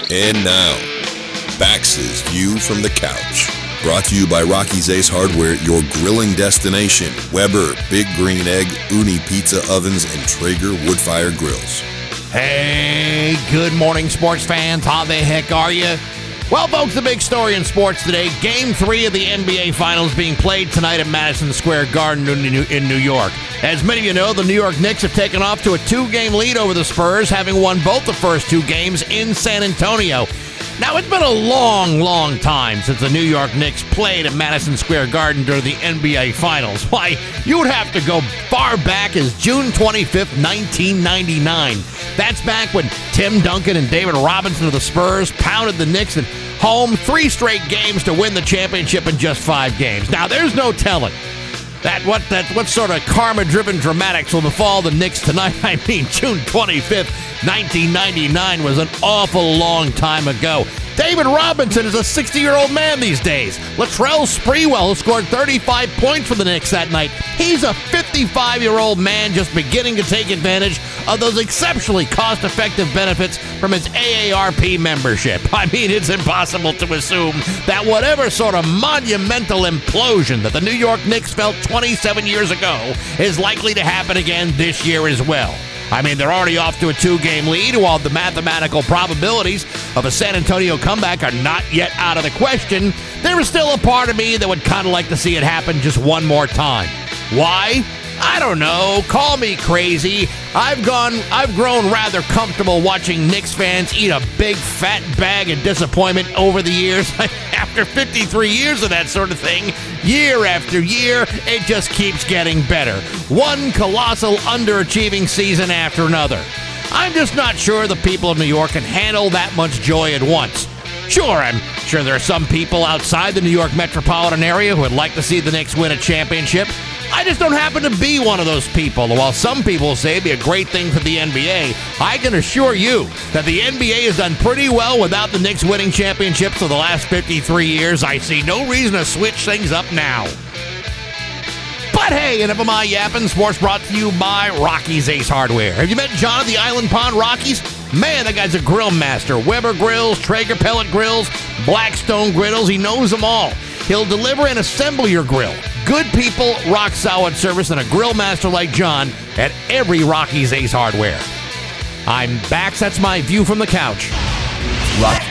And now, Bax's View from the Couch. Brought to you by Rocky's Ace Hardware, your grilling destination. Weber, Big Green Egg, Uni Pizza Ovens, and Traeger Woodfire Grills. Hey, good morning, sports fans. How the heck are you? Well, folks, the big story in sports today, Game 3 of the NBA Finals being played tonight at Madison Square Garden in New York. As many of you know, the New York Knicks have taken off to a 2-game lead over the Spurs, having won both the first 2 games in San Antonio. Now, it's been a long, long time since the New York Knicks played at Madison Square Garden during the NBA Finals. Why, you would have to go far back as June 25th, 1999. That's back when Tim Duncan and David Robinson of the Spurs pounded the Knicks at home 3 straight games to win the championship in just 5 games. Now, there's no telling what sort of karma-driven dramatics will befall the Knicks tonight. I mean, June 25th, 1999 was an awful long time ago. David Robinson is a 60-year-old man these days. Latrell Sprewell scored 35 points for the Knicks that night. He's a 55-year-old man just beginning to take advantage of those exceptionally cost-effective benefits from his AARP membership. I mean, it's impossible to assume that whatever sort of monumental implosion that the New York Knicks felt 27 years ago is likely to happen again this year as well. I mean, they're already off to a 2-game lead, while the mathematical probabilities of a San Antonio comeback are not yet out of the question. There is still a part of me that would kind of like to see it happen just one more time. Why? I don't know. Call me crazy. I've grown rather comfortable watching Knicks fans eat a big fat bag of disappointment over the years. After 53 years of that sort of thing, year after year, it just keeps getting better. One colossal underachieving season after another. I'm just not sure the people of New York can handle that much joy at once. Sure, I'm sure there are some people outside the New York metropolitan area who would like to see the Knicks win a championship. I just don't happen to be one of those people. While some people say it'd be a great thing for the NBA, I can assure you that the NBA has done pretty well without the Knicks winning championships for the last 53 years. I see no reason to switch things up now. But hey, enough of my yapping. Sports brought to you by Rocky's Ace Hardware. Have you met John of the Island Pond Rockies? Man, that guy's a grill master. Weber grills, Traeger pellet grills, Blackstone griddles. He knows them all. He'll deliver and assemble your grill. Good people, rock solid service, and a grill master like John at every Rocky's Ace Hardware. I'm Bax. That's my view from the couch. Rock.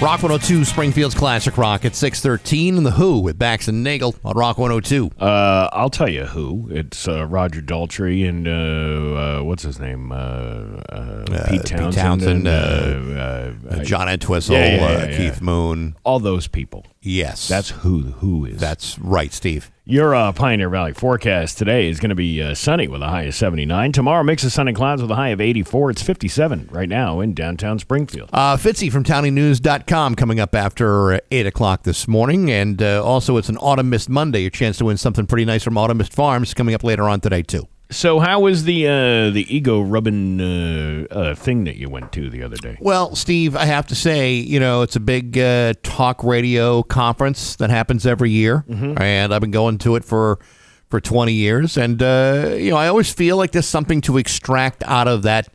Rock 102, Springfield's Classic Rock at 6:13, and The Who with Bax and Nagle on Rock 102. I'll tell you who. It's Roger Daltrey and what's his name? Pete Townsend. John Entwistle, Keith Moon. All those people. Yes. That's who The Who is. That's right, Steve. Your Pioneer Valley forecast today is going to be sunny with a high of 79. Tomorrow, mix of sun and clouds with a high of 84. It's 57 right now in downtown Springfield. Fitzy from townienews.com coming up after 8 o'clock this morning. And also, it's an Autumn Mist Monday. Your chance to win something pretty nice from Autumn Mist Farms coming up later on today, too. So how was the ego-rubbing thing that you went to the other day? Well, Steve, I have to say, it's a big talk radio conference that happens every year, and I've been going to it for 20 years. And, I always feel like there's something to extract out of that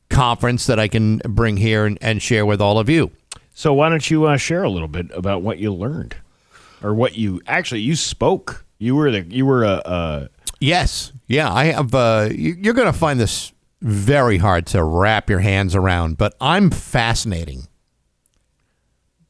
conference that I can bring here and share with all of you. So why don't you share a little bit about what you learned? Or what you spoke. You were Yes. Yeah, I have. You're going to find this very hard to wrap your hands around, but I'm fascinating.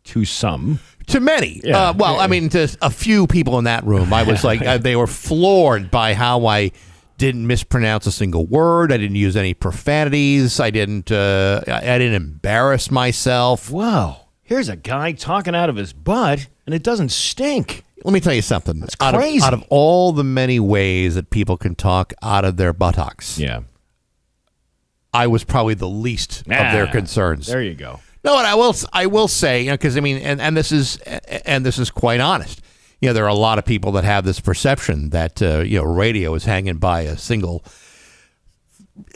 To some. To many. Yeah. I mean, to a few people in that room. I was like, they were floored by how I didn't mispronounce a single word. I didn't use any profanities. I didn't embarrass myself. Wow. Here's a guy talking out of his butt, and it doesn't stink. Let me tell you something. That's crazy. Out of all the many ways that people can talk out of their buttocks, I was probably the least of their concerns. There you go. No, and I will say, because I mean, and this is quite honest. There are a lot of people that have this perception that radio is hanging by a single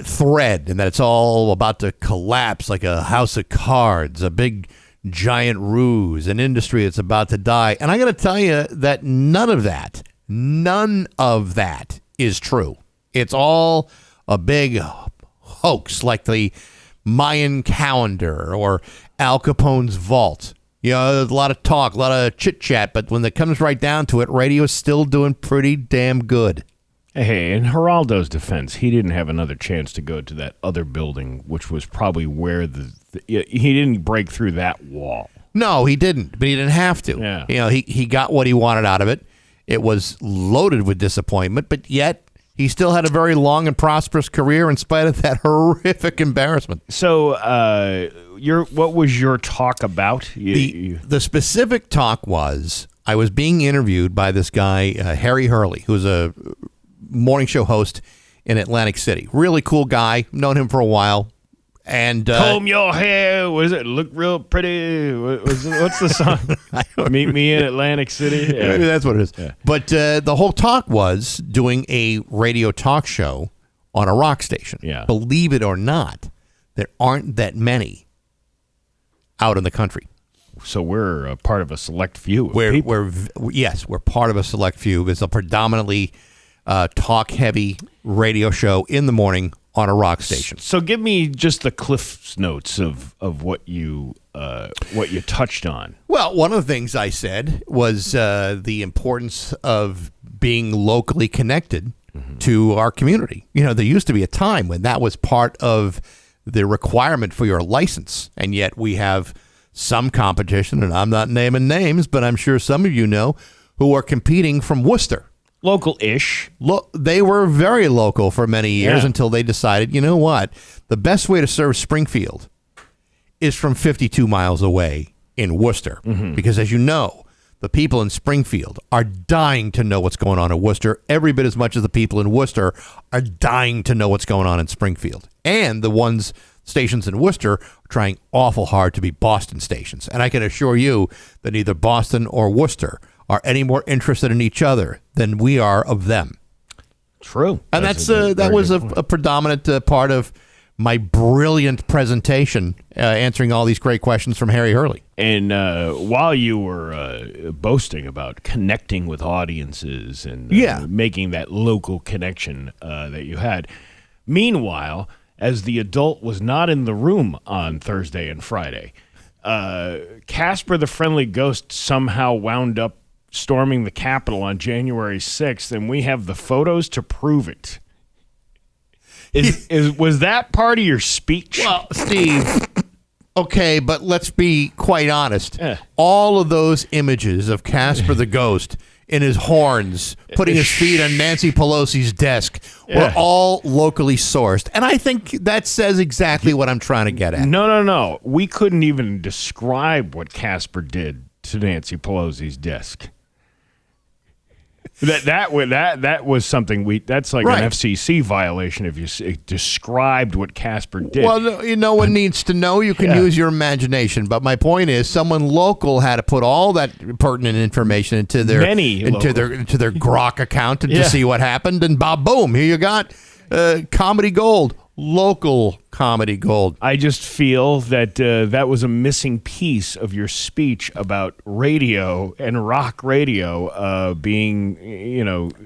thread, and that it's all about to collapse like a house of cards, a big giant ruse, an industry that's about to die. And I got to tell you that none of that is true. It's all a big hoax, like the Mayan calendar or Al Capone's vault. You know, there's a lot of talk, a lot of chit-chat, but when it comes right down to it, radio is still doing pretty damn good. Hey, in Geraldo's defense, he didn't have another chance to go to that other building, which was probably where he didn't break through that wall. No, he didn't, but he didn't have to. Yeah. You know, he got what he wanted out of it. It was loaded with disappointment, but yet he still had a very long and prosperous career in spite of that horrific embarrassment. So, what was your talk about? The specific talk was I was being interviewed by this guy, Harry Hurley, who's a morning show host in Atlantic City. Really cool guy. Known him for a while. And comb your hair. Was it look real pretty? What's the song? Meet me in Atlantic City. Yeah. Maybe that's what it is. Yeah. But the whole talk was doing a radio talk show on a rock station. Yeah. Believe it or not, there aren't that many out in the country. So we're a part of a select few. We're part of a select few. It's a predominantly talk-heavy radio show in the morning on a rock station. So give me just the Cliff Notes of what you touched on. Well, one of the things I said was the importance of being locally connected to our community. You know, there used to be a time when that was part of the requirement for your license, and yet we have some competition, and I'm not naming names, but I'm sure some of you know, who are competing from Worcester. Local-ish. They were very local for many years until they decided, you know what, the best way to serve Springfield is from 52 miles away in Worcester. Because as you know, the people in Springfield are dying to know what's going on in Worcester, every bit as much as the people in Worcester are dying to know what's going on in Springfield. And the stations in Worcester are trying awful hard to be Boston stations. And I can assure you that neither Boston or Worcester are any more interested in each other than we are of them. True. And that was a predominant part of my brilliant presentation, answering all these great questions from Harry Hurley. And while you were boasting about connecting with audiences and making that local connection that you had, meanwhile, as the adult was not in the room on Thursday and Friday, Casper the Friendly Ghost somehow wound up storming the Capitol on January 6th, and we have the photos to prove it. Was that part of your speech? Well, Steve, okay, but let's be quite honest. Yeah. All of those images of Casper the Ghost in his horns, putting his feet on Nancy Pelosi's desk, were all locally sourced. And I think that says exactly what I'm trying to get at. No. We couldn't even describe what Casper did to Nancy Pelosi's desk. That was something that's like an FCC violation if you described what Casper did. Well, no one needs to know. You can use your imagination. But my point is, someone local had to put all that pertinent information into their Grok account to see what happened, and boom, here you got comedy gold. Local comedy gold. I just feel that that was a missing piece of your speech about radio and rock radio being,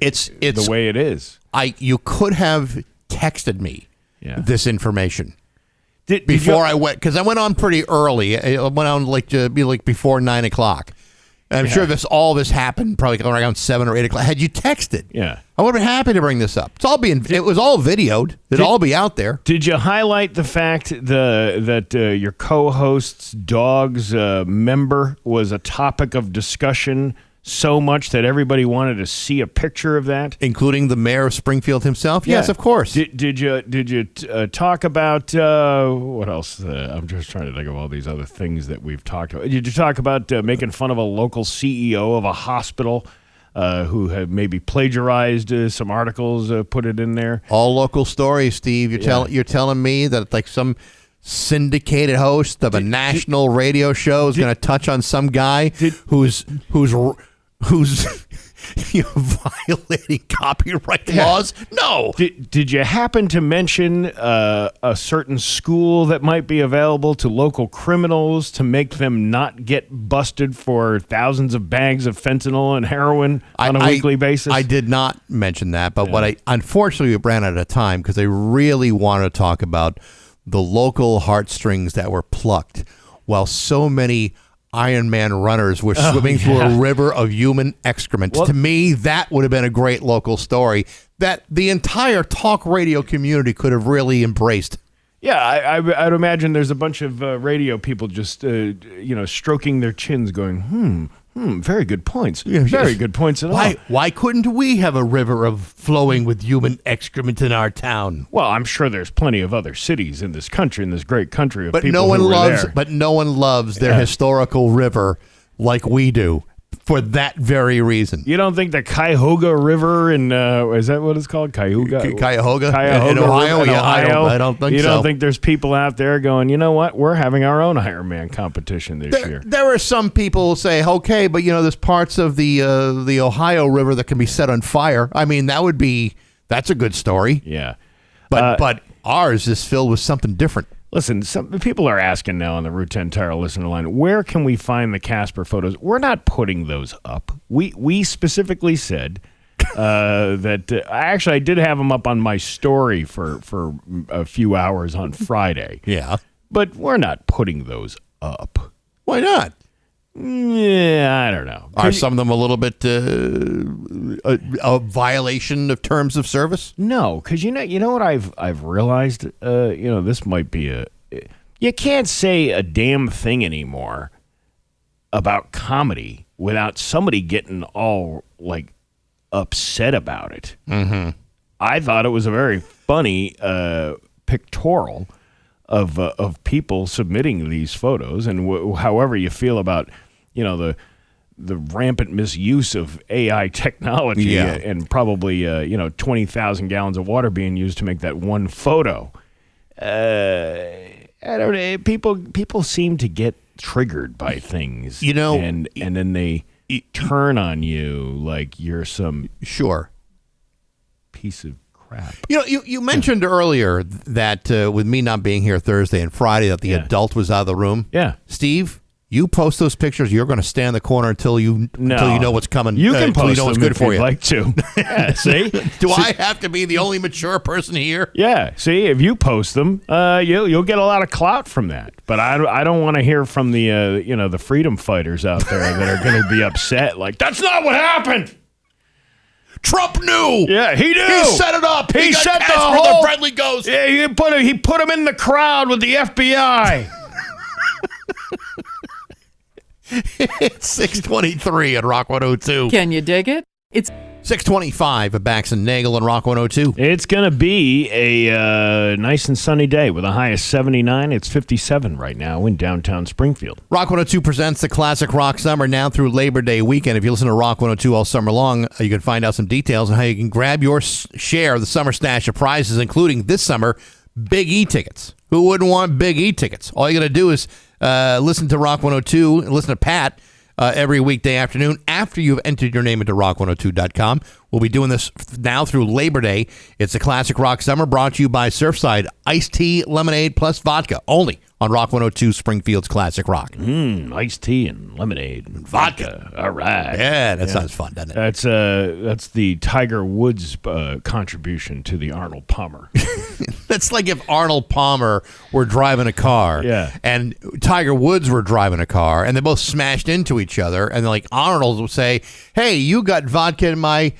it's the way it is. You could have texted me this information before I went, because I went on pretty early. I went on like before 9 o'clock. I'm sure all this happened probably around 7 or 8 o'clock. Had you texted, I would have been happy to bring this up. It was all videoed. It'd all be out there. Did you highlight the fact that your co-host's dog's member was a topic of discussion so much that everybody wanted to see a picture of that, including the mayor of Springfield himself? Yes, of course. Did you talk about what else? I'm just trying to think of all these other things that we've talked about. Did you talk about making fun of a local CEO of a hospital who had maybe plagiarized some articles, put it in there? All local stories, Steve. You're telling me that like some syndicated host of a national radio show is going to touch on some guy who's You're violating copyright laws? No. Did you happen to mention a certain school that might be available to local criminals to make them not get busted for thousands of bags of fentanyl and heroin on a weekly basis? I did not mention that, but unfortunately we ran out of time because I really wanted to talk about the local heartstrings that were plucked while so many Ironman runners were swimming through a river of human excrement. Well, to me, that would have been a great local story that the entire talk radio community could have really embraced. Yeah, I'd imagine there's a bunch of radio people just, stroking their chins going, very good points. Very good points at all. Why couldn't we have a river of flowing with human excrement in our town? Well, I'm sure there's plenty of other cities in this country, in this great country of but people no one who loves, were there. But no one loves their historical river like we do for that very reason. You don't think the Cuyahoga River in, is that what it's called? Cuyahoga in Ohio? In Ohio? I don't think so. You don't think there's people out there going, you know what, we're having our own Ironman competition this year. There are some people who say, okay, but there's parts of the Ohio River that can be set on fire. I mean, that's a good story. Yeah. But ours is filled with something different. Listen, some people are asking now on the Route 10 Tire listener line, where can we find the Casper photos? We're not putting those up. We specifically said that I did have them up on my story for a few hours on Friday. Yeah. But we're not putting those up. Why not? Yeah, I don't know. Are some of them a little bit a violation of terms of service? No, because you know what I've realized. This might be you can't say a damn thing anymore about comedy without somebody getting all upset about it. Mm-hmm. I thought it was a very funny pictorial of people submitting these photos, and however you feel about the rampant misuse of AI technology and probably 20,000 gallons of water being used to make that one photo. I don't know. People seem to get triggered by things, and then they turn on you like you're some piece of crap. You mentioned earlier that with me not being here Thursday and Friday that the adult was out of the room. Yeah. Steve, you post those pictures, you're going to stand in the corner until you know what's coming. You can post what's them good for you. Like to. Yeah, see? I have to be the only mature person here? Yeah. See, if you post them, you'll get a lot of clout from that. But I don't want to hear from the the freedom fighters out there that are going to be upset. Like, that's not what happened. Trump knew. Yeah, he knew. He set it up. He set the whole friendly ghost. Yeah, he put him in the crowd with the FBI. It's 6:23 at Rock 102. Can you dig it? It's 6:25 at Bax and Nagle and Rock 102. It's going to be a nice and sunny day with a high of 79. It's 57 right now in downtown Springfield. Rock 102 presents the Classic Rock Summer now through Labor Day weekend. If you listen to Rock 102 all summer long, you can find out some details on how you can grab your share of the summer stash of prizes, including this summer, Big E tickets. Who wouldn't want Big E tickets? All you got to do is listen to Rock 102 and listen to Pat every weekday afternoon after you've entered your name into rock102.com. We'll be doing this now through Labor Day. It's a Classic Rock Summer brought to you by Surfside Iced Tea, Lemonade, plus vodka. Only on Rock 102, Springfield's Classic Rock. Iced tea and lemonade and vodka. All right. Yeah, that sounds fun, doesn't it? That's the Tiger Woods contribution to the Arnold Palmer. That's like if Arnold Palmer were driving a car and Tiger Woods were driving a car and they both smashed into each other, and like Arnold would say, hey, you got vodka in my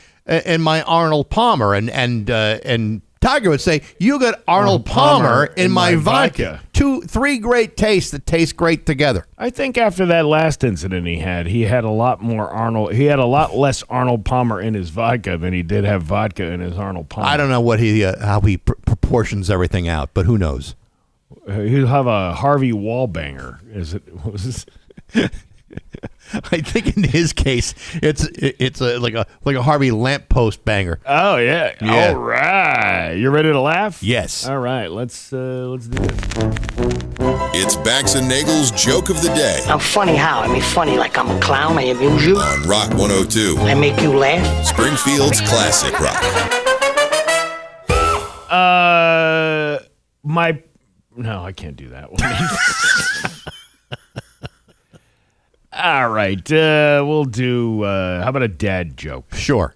Arnold Palmer, and Tiger would say, you got Arnold Palmer in my vodka. 3 great tastes that taste great together. I think after that last incident he had a lot more Arnold. He had a lot less Arnold Palmer in his vodka than he did have vodka in his Arnold Palmer. I don't know how he proportions everything out, but who knows? He'll have a Harvey Wallbanger. What was this? I think in his case, it's like a Harvey lamppost banger. Oh yeah. All right. You ready to laugh? Yes. All right. Let's do this. It's Bax and Nagle's Joke of the Day I'm funny how? I mean, funny like I'm a clown. I amuse you. on Rock 102, I make you laugh. Springfield's classic rock. No, I can't do that one. All right. We'll do. How about a dad joke? Sure.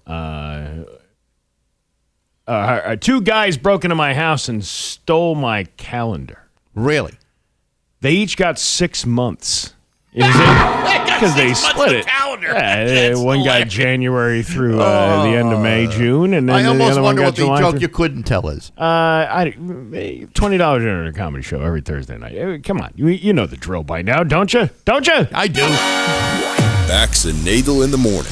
Two guys broke into my house and stole my calendar. Really? They each got 6 months. Because they split it. Yeah, one got January through the end of May, June, and then I the almost other one wonder got what the July joke through. you couldn't tell is. $20 in a comedy show every Thursday night. Come on, you know the drill by now, don't you? Don't you? I do. Bax and Nagle in the morning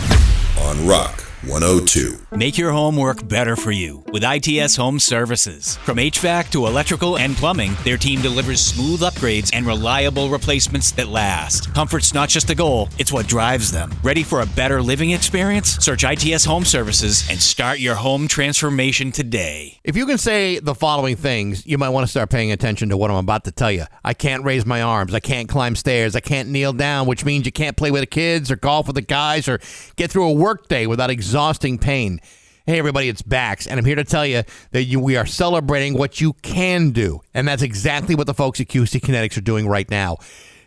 on Rock 102. Make your home work better for you with ITS Home Services. From HVAC to electrical and plumbing, their team delivers smooth upgrades and reliable replacements that last. Comfort's not just a goal, it's what drives them. Ready for a better living experience? Search ITS Home Services and start your home transformation today. If you can say the following things, you might want to start paying attention to what I'm about to tell you. I can't raise my arms. I can't climb stairs. I can't kneel down, which means you can't play with the kids or golf with the guys or get through a work day without exhausting pain. Hey, everybody, it's Bax, and I'm here to tell you that we are celebrating what you can do, and that's exactly what the folks at QC Kinetics are doing right now.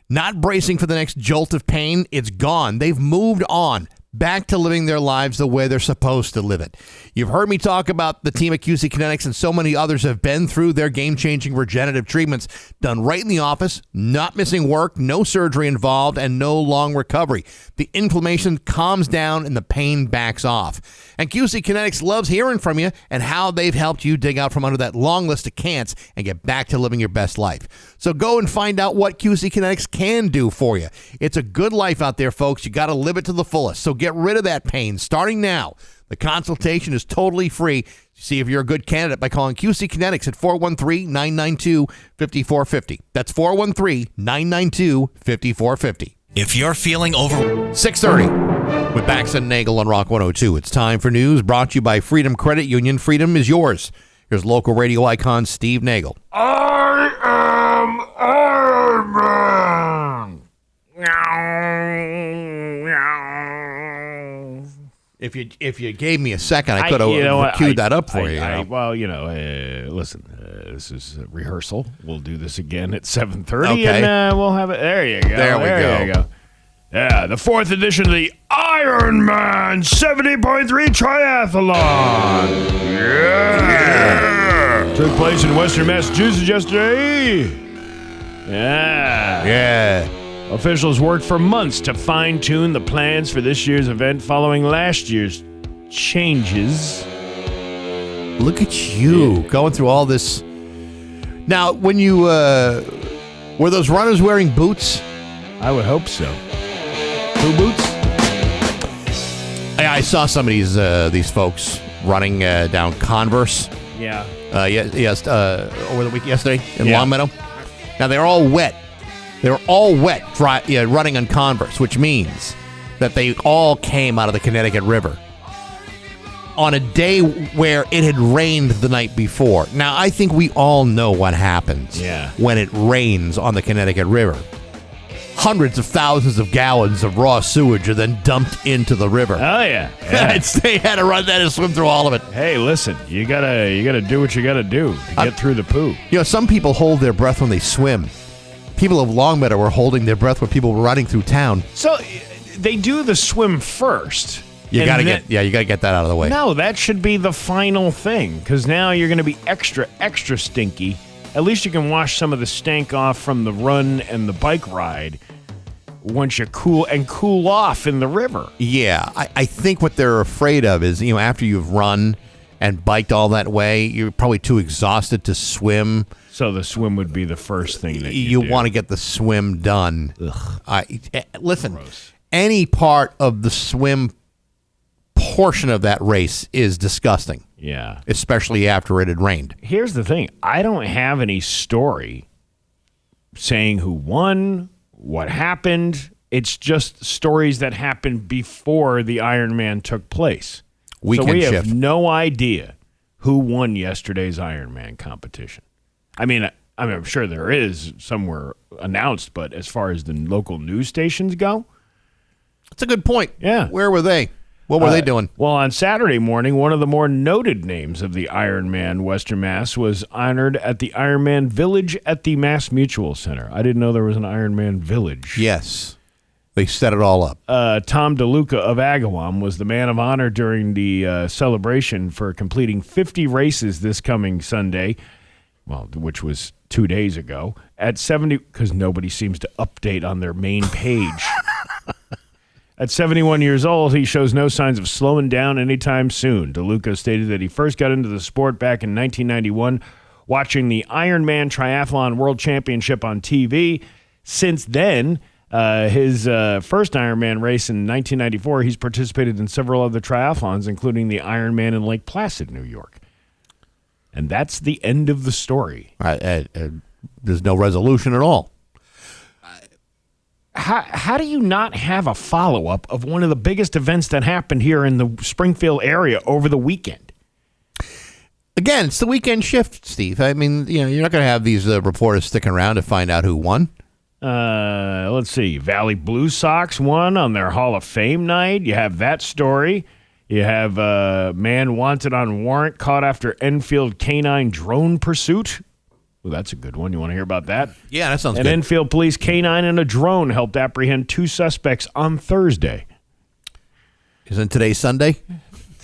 Not bracing for the next jolt of pain, it's gone. They've moved on, back to living their lives the way they're supposed to live it. You've heard me talk about the team at QC Kinetics, and so many others have been through their game-changing regenerative treatments done right in the office, not missing work, no surgery involved, and no long recovery. The inflammation calms down and the pain backs off. And QC Kinetics loves hearing from you and how they've helped you dig out from under that long list of can'ts and get back to living your best life. So go and find out what QC Kinetics can do for you. It's a good life out there, folks. You got to live it to the fullest. So get rid of that pain starting now. The consultation is totally free. See if you're a good candidate by calling QC Kinetics at 413-992-5450. That's 413-992-5450. If you're feeling 6:30 with Bax and Nagle on Rock 102. It's time for news brought to you by Freedom Credit Union. Freedom is yours. Here's local radio icon Steve Nagle. I am Iron Man. If you gave me a second, I could have queued that up for you. Listen, this is a rehearsal. We'll do this again at 7:30, Okay. and we'll have it. There you go. There we go. You go. Yeah, the 4th edition of the Iron Man 70.3 Triathlon. Yeah. Took place in Western Massachusetts yesterday. Yeah. Officials worked for months to fine-tune the plans for this year's event following last year's changes. Look at you going through all this. Now, when you were those runners wearing boots? I would hope so. Who boots? I saw some of these folks running down Converse. Yeah. Yes. Over the week yesterday in Yeah. Longmeadow. Now they're all wet. They're all wet, running on Converse, which means that they all came out of the Connecticut River on a day where it had rained the night before. Now, I think we all know what happens when it rains on the Connecticut River. Hundreds of thousands of gallons of raw sewage are then dumped into the river. Oh, yeah. They had to run that and swim through all of it. Hey, listen, you gotta do what you gotta do to get through the poo. You know, some people hold their breath when they swim. People of Longmeadow were holding their breath when people were running through town. So they do the swim first. You gotta get that out of the way. No, that should be the final thing, because now you're gonna be extra stinky. At least you can wash some of the stank off from the run and the bike ride once you cool off in the river. Yeah, I think what they're afraid of is, after you've run and biked all that way, you're probably too exhausted to swim. So the swim would be the first thing that you do. want to get the swim done. Ugh. Listen, Gross. Any part of the swim portion of that race is disgusting. Yeah. Especially after it had rained. Here's the thing. I don't have any story saying who won, what happened, It's just stories that happened before the Ironman took place. Weekend so we shift. have no idea who won yesterday's Ironman competition. I mean, I'm sure there is somewhere announced, but as far as the local news stations go, That's a good point. Yeah. Where were they? What were they doing? Well, on Saturday morning, one of the more noted names of the Ironman Western Mass was honored at the Ironman Village at the Mass Mutual Center. I didn't know there was an Ironman Village. Yes. They set it all up. Tom DeLuca of Agawam was the man of honor during the celebration for completing 50 races this coming Sunday, well, which was 2 days ago, at 70, because nobody seems to update on their main page. At 71 years old, he shows no signs of slowing down anytime soon. DeLuca stated that he first got into the sport back in 1991, watching the Ironman Triathlon World Championship on TV. Since then, his first Ironman race in 1994, he's participated in several other triathlons, including the Ironman in Lake Placid, New York. And that's the end of the story. There's no resolution at all. How do you not have a follow-up of one of the biggest events that happened here in the Springfield area over the weekend? Again, it's the weekend shift, Steve. I mean, you're not going to have these reporters sticking around to find out who won. Let's see. Valley Blue Sox won on their Hall of Fame night. You have that story. You have man wanted on warrant caught after Enfield canine drone pursuit. Well, that's a good one. You want to hear about that? Yeah, that sounds good. An Enfield police canine and a drone helped apprehend 2 suspects on Thursday. Isn't today Sunday?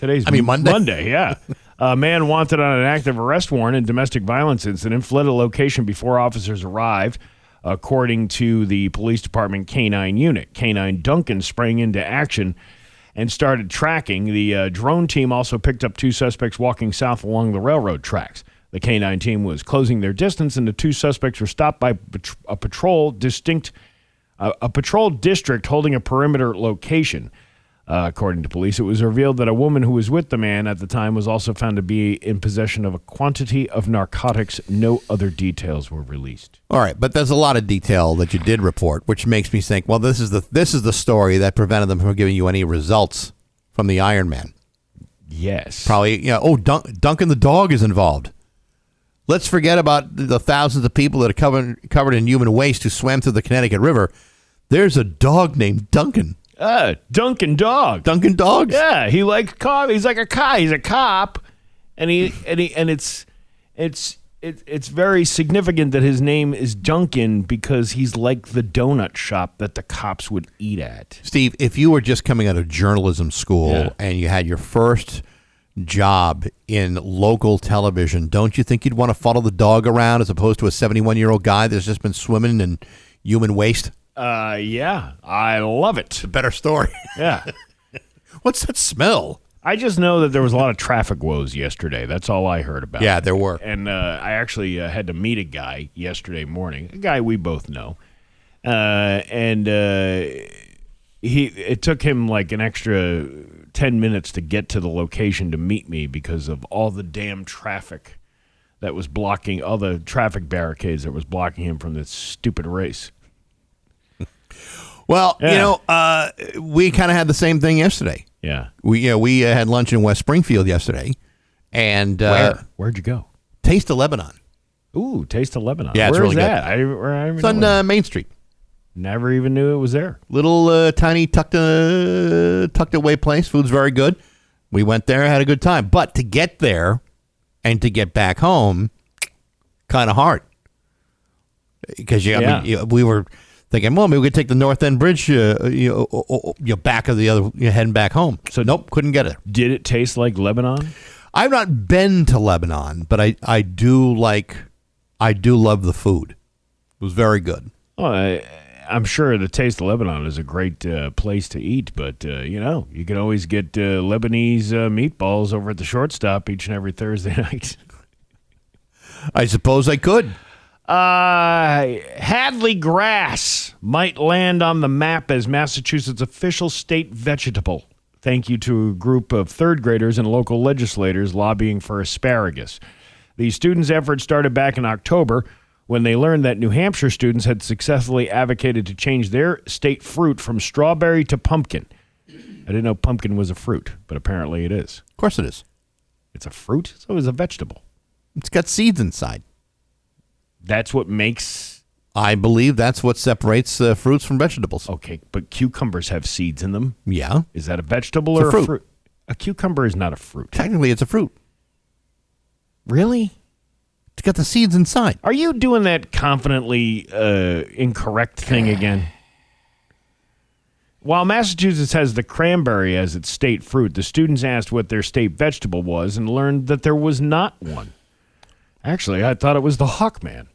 Monday. Monday, yeah. A man wanted on an active arrest warrant in domestic violence incident fled a location before officers arrived, according to the police department canine unit. Canine Duncan sprang into action and started tracking. The drone team also picked up 2 suspects walking south along the railroad tracks. The canine team was closing their distance, and the 2 suspects were stopped by a patrol district holding a perimeter location. According to police, it was revealed that a woman who was with the man at the time was also found to be in possession of a quantity of narcotics. No other details were released. All right, but there's a lot of detail that you did report, which makes me think, well, this is the story that prevented them from giving you any results from the Ironman. Yes. Probably, Duncan the dog is involved. Let's forget about the thousands of people that are covered in human waste who swam through the Connecticut River. There's a dog named Duncan. Duncan Dog. Duncan Dogs? Yeah, he likes cop. He's like a cop. He's a cop, and it's very significant that his name is Duncan because he's like the donut shop that the cops would eat at. Steve, if you were just coming out of journalism school and you had your first job in local television, don't you think you'd want to follow the dog around as opposed to a 71-year-old guy that's just been swimming in human waste? Yeah, I love it. It's a better story. Yeah. What's that smell? I just know that there was a lot of traffic woes yesterday. That's all I heard about. Yeah, there were. And I actually had to meet a guy yesterday morning, a guy we both know. It took him like an extra 10 minutes to get to the location to meet me because of all the damn traffic that was blocking, all the traffic barricades that was blocking him from this stupid race. Well, we kind of had the same thing yesterday. Yeah. We had lunch in West Springfield yesterday. And where'd you go? Taste of Lebanon. Ooh, Taste of Lebanon. Yeah, it's really that? Good. It's on Main Street. Never even knew it was there. Little tiny tucked away place. Food's very good. We went there, had a good time. But to get there and to get back home, kind of hard. Because we were thinking, well, maybe we could take the North End Bridge, back of the other, heading back home. So nope, couldn't get it. Did it taste like Lebanon? I've not been to Lebanon, but I do love the food. It was very good. Oh, I'm sure the Taste of Lebanon is a great place to eat, but you can always get Lebanese meatballs over at the Shortstop each and every Thursday night. I suppose I could. Hadley grass might land on the map as Massachusetts' official state vegetable. Thank you to a group of third graders and local legislators lobbying for asparagus. The students' effort started back in October when they learned that New Hampshire students had successfully advocated to change their state fruit from strawberry to pumpkin. I didn't know pumpkin was a fruit, but apparently it is. Of course it is. It's a fruit, so it's a vegetable. It's got seeds inside. That's what makes... I believe that's what separates fruits from vegetables. Okay, but cucumbers have seeds in them. Yeah. Is that a vegetable It's or a fruit. a fruit? A cucumber is not a fruit. Technically, it's a fruit. Really? It's got the seeds inside. Are you doing that confidently incorrect thing again? While Massachusetts has the cranberry as its state fruit, the students asked what their state vegetable was and learned that there was not one. Actually, I thought it was the hawkman.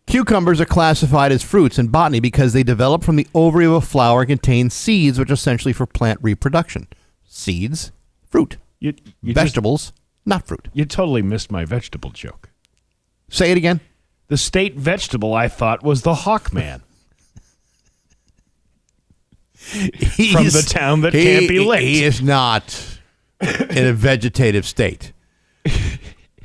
Cucumbers are classified as fruits in botany because they develop from the ovary of a flower and contain seeds, which are essentially for plant reproduction. Seeds, fruit. You Vegetables, not fruit. You totally missed my vegetable joke. Say it again. The state vegetable I thought was the hawkman. From the town that can't be licked. He is not in a vegetative state.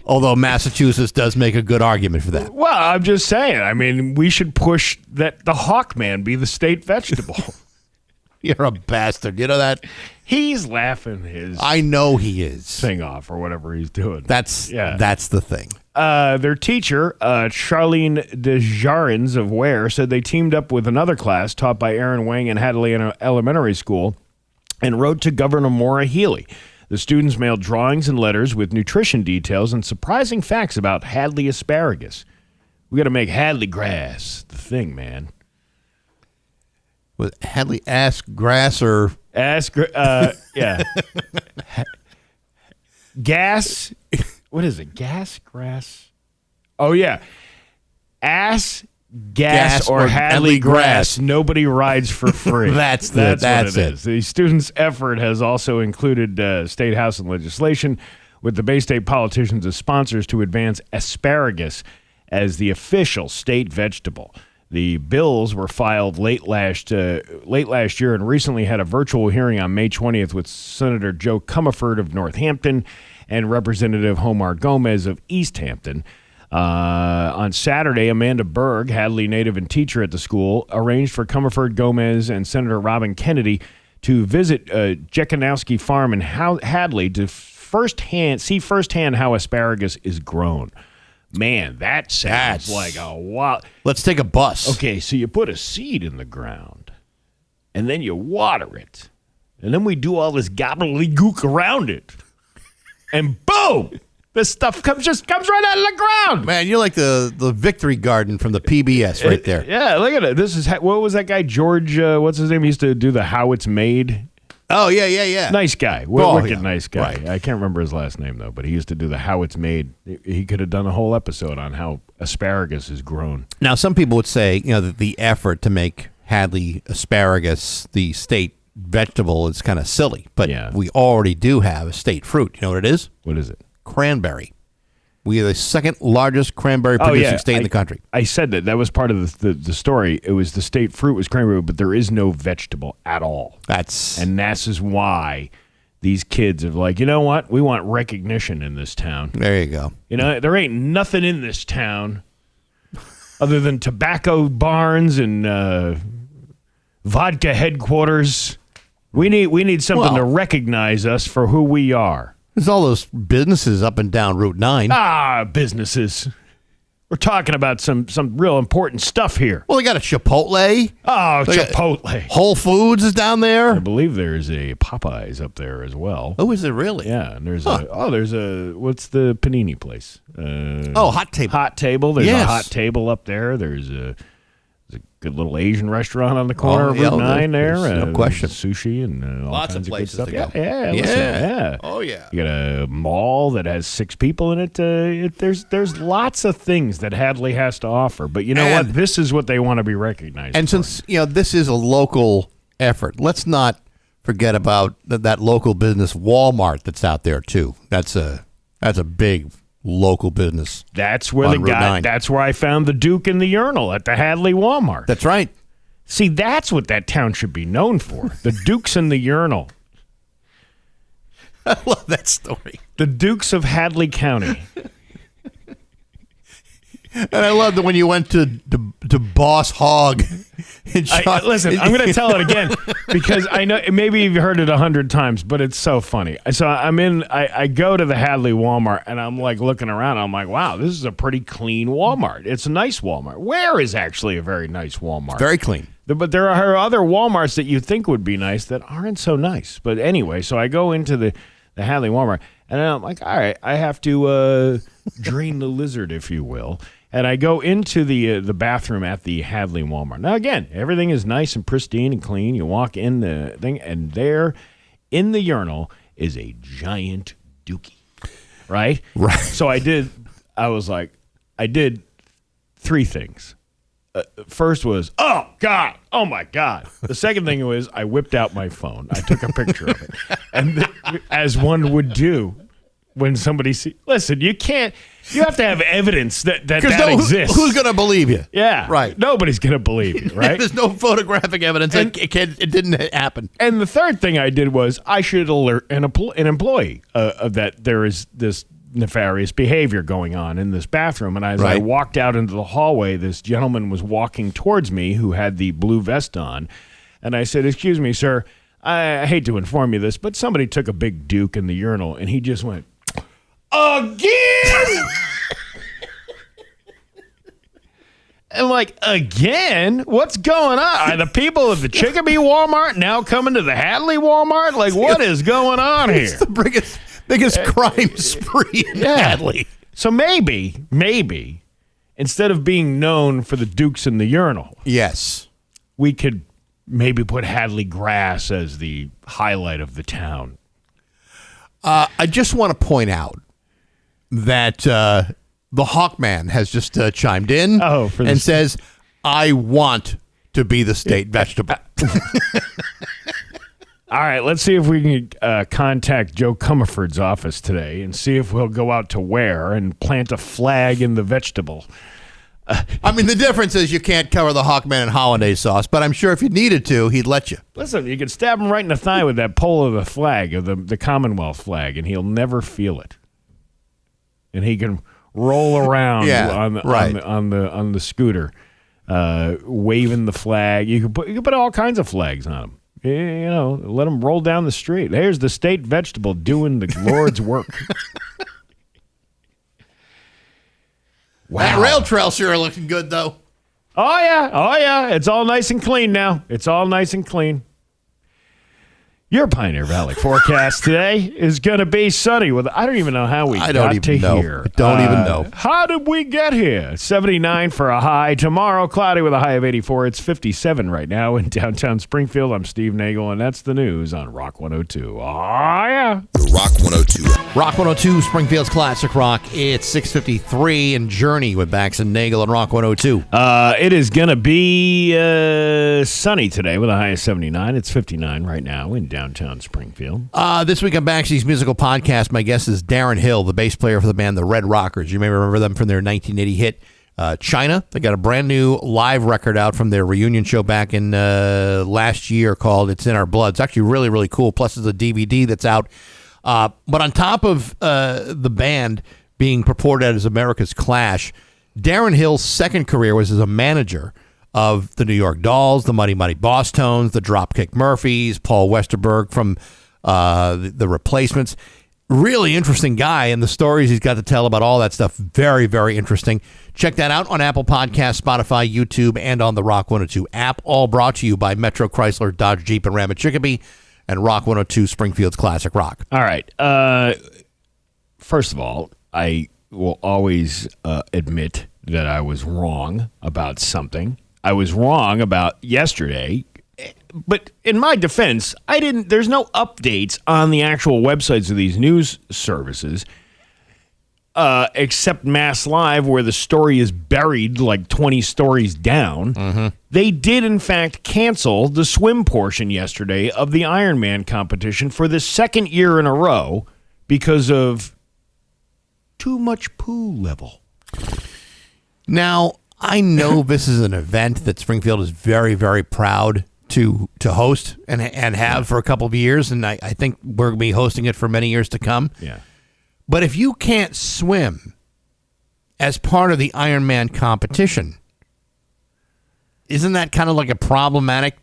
Although Massachusetts does make a good argument for that. Well, I'm just saying. I mean, we should push that the hawkman be the state vegetable. You're a bastard. You know that? He's laughing his I know he is. thing off or whatever he's doing. That's the thing. Their teacher, Charlene Desjardins of Ware, said they teamed up with another class taught by Aaron Wang in Hadley Elementary School and wrote to Governor Maura Healey. The students mailed drawings and letters with nutrition details and surprising facts about Hadley asparagus. We got to make Hadley grass the thing, man. Was Hadley ass grass or yeah. Gas. What is it? Gas, grass. Oh yeah, ass, gas, or Hadley grass. Nobody rides for free. That's what it it is. The students' effort has also included State House and legislation, with the Bay State politicians as sponsors to advance asparagus as the official state vegetable. The bills were filed late last year and recently had a virtual hearing on May 20th with Senator Joe Comerford of Northampton and Representative Homar Gomez of East Hampton. On Saturday, Amanda Berg, Hadley native and teacher at the school, arranged for Comerford, Gomez, and Senator Robin Kennedy to visit Jekanowski Farm in Hadley to see firsthand how asparagus is grown. Man, that sounds like a wild... Let's take a bus. Okay, so you put a seed in the ground, and then you water it, and then we do all this gobbledygook around it, and boom! This stuff comes right out of the ground. Man, you're like the Victory Garden from the PBS right there. Yeah, look at it. This is what was that guy George? What's his name? He used to do the How It's Made. Oh yeah. Nice guy, wicked nice guy. Right. I can't remember his last name though, but he used to do the How It's Made. He could have done a whole episode on how asparagus is grown. Now, some people would say, that the effort to make Hadley asparagus the state vegetable is kind of silly, but we already do have a state fruit. You know what it is? What is it? Cranberry. We are the second largest cranberry producing state in the country. I said that was part of the story. It was the state fruit was cranberry, but there is no vegetable at all. And this is why these kids are like, you know what? We want recognition in this town. There you go. There ain't nothing in this town other than tobacco barns and vodka headquarters. We need something to recognize us for who we are. There's all those businesses up and down Route 9. Businesses. We're talking about some real important stuff here. Well, they got a Chipotle. Oh, Chipotle. Whole Foods is down there. I believe there's a Popeyes up there as well. Oh, is it really? Yeah, and there's what's the panini place? Hot Table. Hot Table. There's a Hot Table up there. There's a good little Asian restaurant on the corner of Route 9 there. No question. Sushi and all lots kinds of places of good stuff. to go. Yeah. Oh, yeah. You got a mall that has 6 people in it. There's lots of things that Hadley has to offer. But you know what? This is what they want to be recognized for. And since this is a local effort, let's not forget about that local business Walmart that's out there too. That's a big local business. That's where that's where I found the Duke in the urinal at the Hadley Walmart. That's right. See, that's what that town should be known for. The Dukes in the urinal. I love that story. The Dukes of Hadley County. And I love that when you went to Boss Hog. Listen, I'm going to tell it again because I know maybe you've heard it 100 times, but it's so funny. So I go to the Hadley Walmart and I'm like looking around. I'm like, wow, this is a pretty clean Walmart. It's a nice Walmart. Where is actually a very nice Walmart? It's very clean. But there are other Walmarts that you think would be nice that aren't so nice. But anyway, so I go into the Hadley Walmart and I'm like, all right, I have to drain the lizard, if you will. And I go into the bathroom at the Hadley Walmart. Now, again, everything is nice and pristine and clean. You walk in the thing, and there in the urinal is a giant dookie, right? Right. So I did three things. First was, oh, God, oh, my God. The second thing was I whipped out my phone. I took a picture of it. And as one would do when somebody sees, listen, you have to have evidence that exists. Who's going to believe you? Yeah. Right. Nobody's going to believe you, right? There's no photographic evidence. It didn't happen. And the third thing I did was I should alert an employee that there is this nefarious behavior going on in this bathroom. And as I walked out into the hallway, this gentleman was walking towards me who had the blue vest on. And I said, excuse me, sir, I hate to inform you this, but somebody took a big duke in the urinal. And he just went, again? I'm like, again? What's going on? Are the people of the Chicopee Walmart now coming to the Hadley Walmart? Like, what is going on here? It's the biggest crime spree in Hadley. So maybe, instead of being known for the dukes in the urinal, yes, we could maybe put Hadley grass as the highlight of the town. I just want to point out that the Hawkman has just chimed in and says, I want to be the state vegetable. All right, let's see if we can contact Joe Comerford's office today and see if we'll go out to Ware and plant a flag in the vegetable. I mean, the difference is you can't cover the Hawkman in hollandaise sauce, but I'm sure if you needed to, he'd let you. Listen, you could stab him right in the thigh with that pole of the flag, of the Commonwealth flag, and he'll never feel it. And he can roll around on the scooter, waving the flag. You can put all kinds of flags on him. You know, let him roll down the street. There's the state vegetable doing the Lord's work. Wow. That rail trail sure looking good, though. Oh, yeah. It's all nice and clean now. It's all nice and clean. Your Pioneer Valley forecast today is going to be sunny. I don't even know how we got to here. I don't even know. How did we get here? 79 for a high. Tomorrow, cloudy with a high of 84. It's 57 right now in downtown Springfield. I'm Steve Nagle, and that's the news on Rock 102. Oh, yeah. Rock 102. Rock 102, Springfield's Classic Rock. It's 6:53 and Journey with Bax and Nagle on Rock 102. It is going to be sunny today with a high of 79. It's 59 right now in downtown Springfield. This week on Baxi's musical podcast, my guest is Darren Hill, the bass player for the band The Red Rockers. You may remember them from their 1980 hit, China. They got a brand new live record out from their reunion show back in last year called It's in Our Blood. It's actually really, really cool. Plus, there's a DVD that's out. But on top of the band being purported as America's Clash, Darren Hill's second career was as a manager of the New York Dolls, the Muddy Muddy Boss Tones, the Dropkick Murphys, Paul Westerberg from the Replacements. Really interesting guy, and the stories he's got to tell about all that stuff, very, very interesting. Check that out on Apple Podcasts, Spotify, YouTube, and on the Rock 102 app, all brought to you by Metro Chrysler, Dodge, Jeep, and Ram at Chicopee, and Rock 102, Springfield's Classic Rock. All right. First of all, I will always admit that I was wrong about something. I was wrong about yesterday, but in my defense, there's no updates on the actual websites of these news services, except Mass Live, where the story is buried like 20 stories down. Mm-hmm. They did, in fact, cancel the swim portion yesterday of the Ironman competition for the second year in a row because of too much pool level. Now, I know this is an event that Springfield is very, very proud to host and have for a couple of years, and I think we're going to be hosting it for many years to come. Yeah. But if you can't swim as part of the Ironman competition. Isn't that kind of like a problematic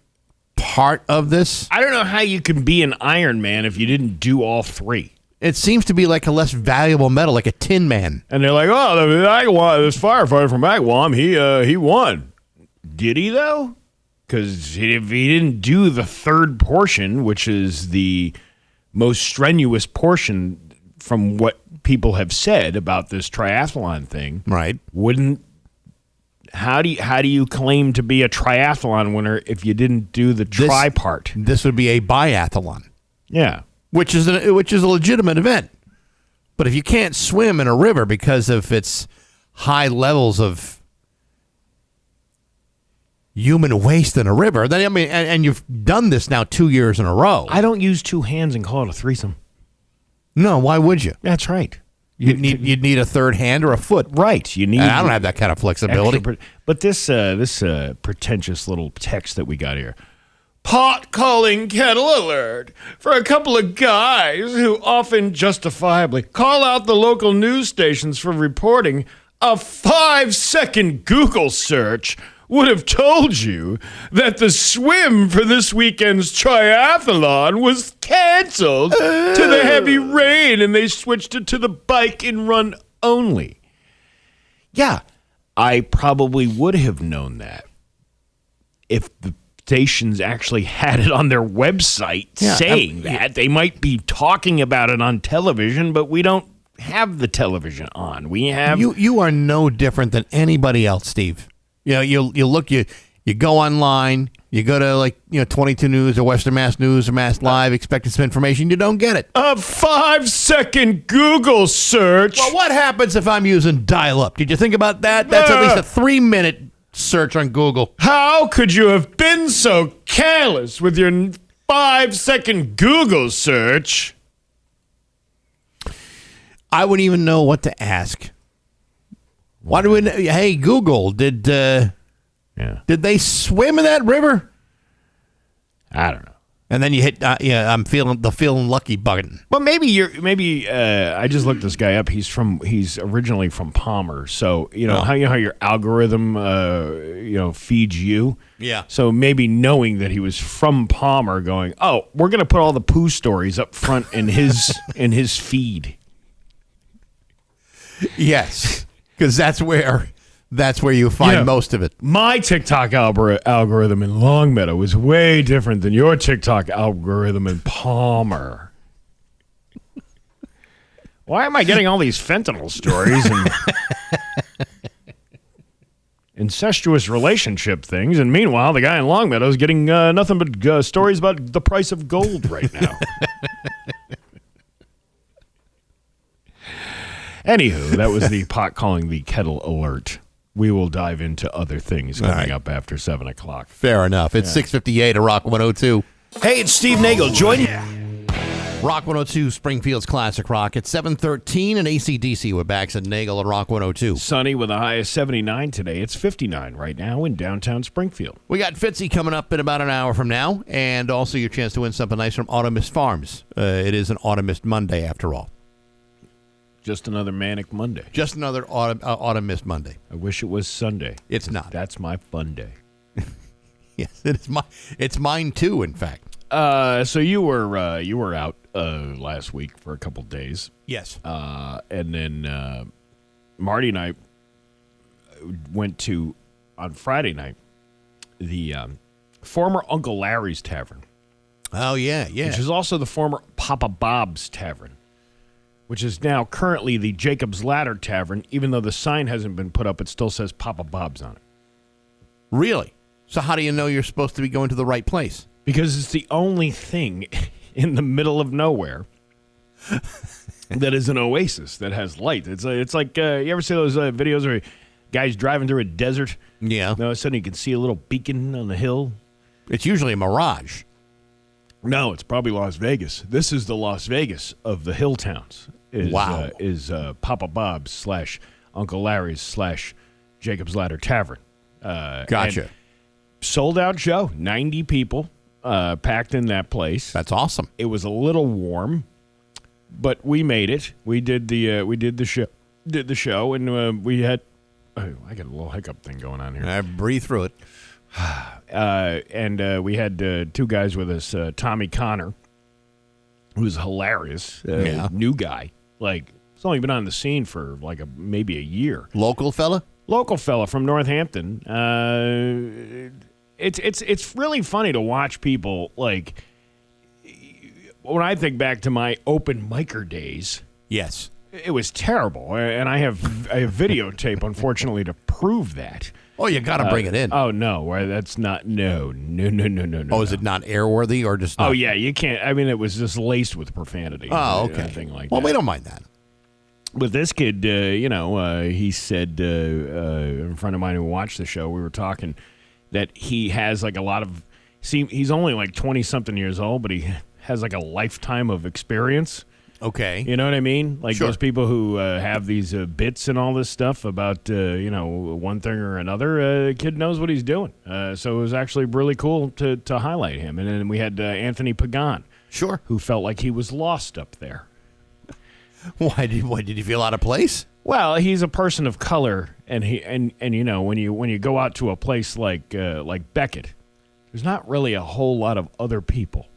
part of this? I don't know how you can be an Ironman if you didn't do all three. It seems to be like a less valuable medal, like a Tin Man. And they're like, oh, this firefighter from Agawam, he won. Did he, though? Because if he didn't do the third portion, which is the most strenuous portion from what people have said about this triathlon thing, right? How do you claim to be a triathlon winner if you didn't do the tri part? This would be a biathlon. Yeah. Which is a legitimate event. But if you can't swim in a river because of its high levels of human waste in a river, then and you've done this now 2 years in a row. I don't use two hands and call it a threesome. No, why would you? That's right. You'd need a third hand or a foot. Right. You need. And I don't have that kind of flexibility. But this pretentious little text that we got here. Pot calling kettle alert for a couple of guys who often justifiably call out the local news stations for reporting. A 5-second Google search would have told you that the swim for this weekend's triathlon was canceled to the heavy rain, and they switched it to the bike and run only. Yeah, I probably would have known that if the stations actually had it on their website saying that. They might be talking about it on television, but we don't have the television on. We have you are no different than anybody else, Steve. You know, you go online, you go to 22 News or Western Mass News or Mass Live, expecting some information, you don't get it. A 5-second Google search. Well, what happens if I'm using dial-up? Did you think about that? That's at least a 3-minute search on Google. How could you have been so careless with your 5-second Google search? I wouldn't even know what to ask. Why do we? Hey, Google, did they swim in that river? I don't know. And then you hit, I'm feeling lucky button. Well, maybe I just looked this guy up. He's originally from Palmer, so how your algorithm feeds you. Yeah. So maybe knowing that he was from Palmer, going, oh, we're gonna put all the poo stories up front in his feed. Yes, because that's where you find most of it. My TikTok algorithm in Longmeadow is way different than your TikTok algorithm in Palmer. Why am I getting all these fentanyl stories and incestuous relationship things? And meanwhile, the guy in Longmeadow is getting nothing but stories about the price of gold right now. Anywho, that was the pot calling the kettle alert. We will dive into other things coming up after 7 o'clock. Fair enough. It's 6:58 at Rock 102. Hey, it's Steve Nagle. Join you. Rock 102, Springfield's Classic Rock. It's 7:13 and AC/DC with Bax and Nagle at Rock 102. Sunny with a high of 79 today. It's 59 right now in downtown Springfield. We got Fitzy coming up in about an hour from now, and also your chance to win something nice from Automist Farms. It is an Automist Monday after all. Just another manic Monday. Just another Automist Monday. I wish it was Sunday. It's not. That's my fun day. Yes, it's mine too, in fact. So you were out last week for a couple days. Yes. And then Marty and I went to, on Friday night, the former Uncle Larry's Tavern. Oh, yeah. Which is also the former Papa Bob's Tavern, which is now currently the Jacob's Ladder Tavern. Even though the sign hasn't been put up, it still says Papa Bob's on it. Really? So how do you know you're supposed to be going to the right place? Because it's the only thing in the middle of nowhere that is an oasis that has light. It's like you ever see those videos where guys driving through a desert? Yeah. And all of a sudden you can see a little beacon on the hill. It's usually a mirage. No, it's probably Las Vegas. This is the Las Vegas of the hill towns. Wow. Is Papa Bob's / Uncle Larry's / Jacob's Ladder Tavern. Gotcha. Sold out show. 90 people packed in that place. That's awesome. It was a little warm, but we made it. We did the show. did the show, and we had. Oh, I got a little hiccup thing going on here. I breathe through it. And we had two guys with us, Tommy Connor, who's hilarious, new guy. Like, he's only been on the scene for like maybe a year. Local fella from Northampton. It's really funny to watch people, like, when I think back to my open micer days. Yes. It was terrible, and I have videotape, unfortunately, to prove that. Oh, you got to bring it in. Oh, no, that's not, no. Oh, is it not airworthy or just not? Oh, yeah, you can't, I mean, it was just laced with profanity. Oh, okay. Thing like well, that. we don't mind that. But this kid, he said, a friend of mine who watched the show, we were talking, that he has like a lot of, he's only like 20-something years old, but he has like a lifetime of experience. Okay. You know what I mean? Like Sure. those people who have these bits and all this stuff about, one thing or another. Kid knows what he's doing. So it was actually really cool to highlight him. And then we had Anthony Pagan. Sure. Who felt like he was lost up there. Why did you feel out of place? Well, he's a person of color, and when you go out to a place like Beckett, there's not really a whole lot of other people.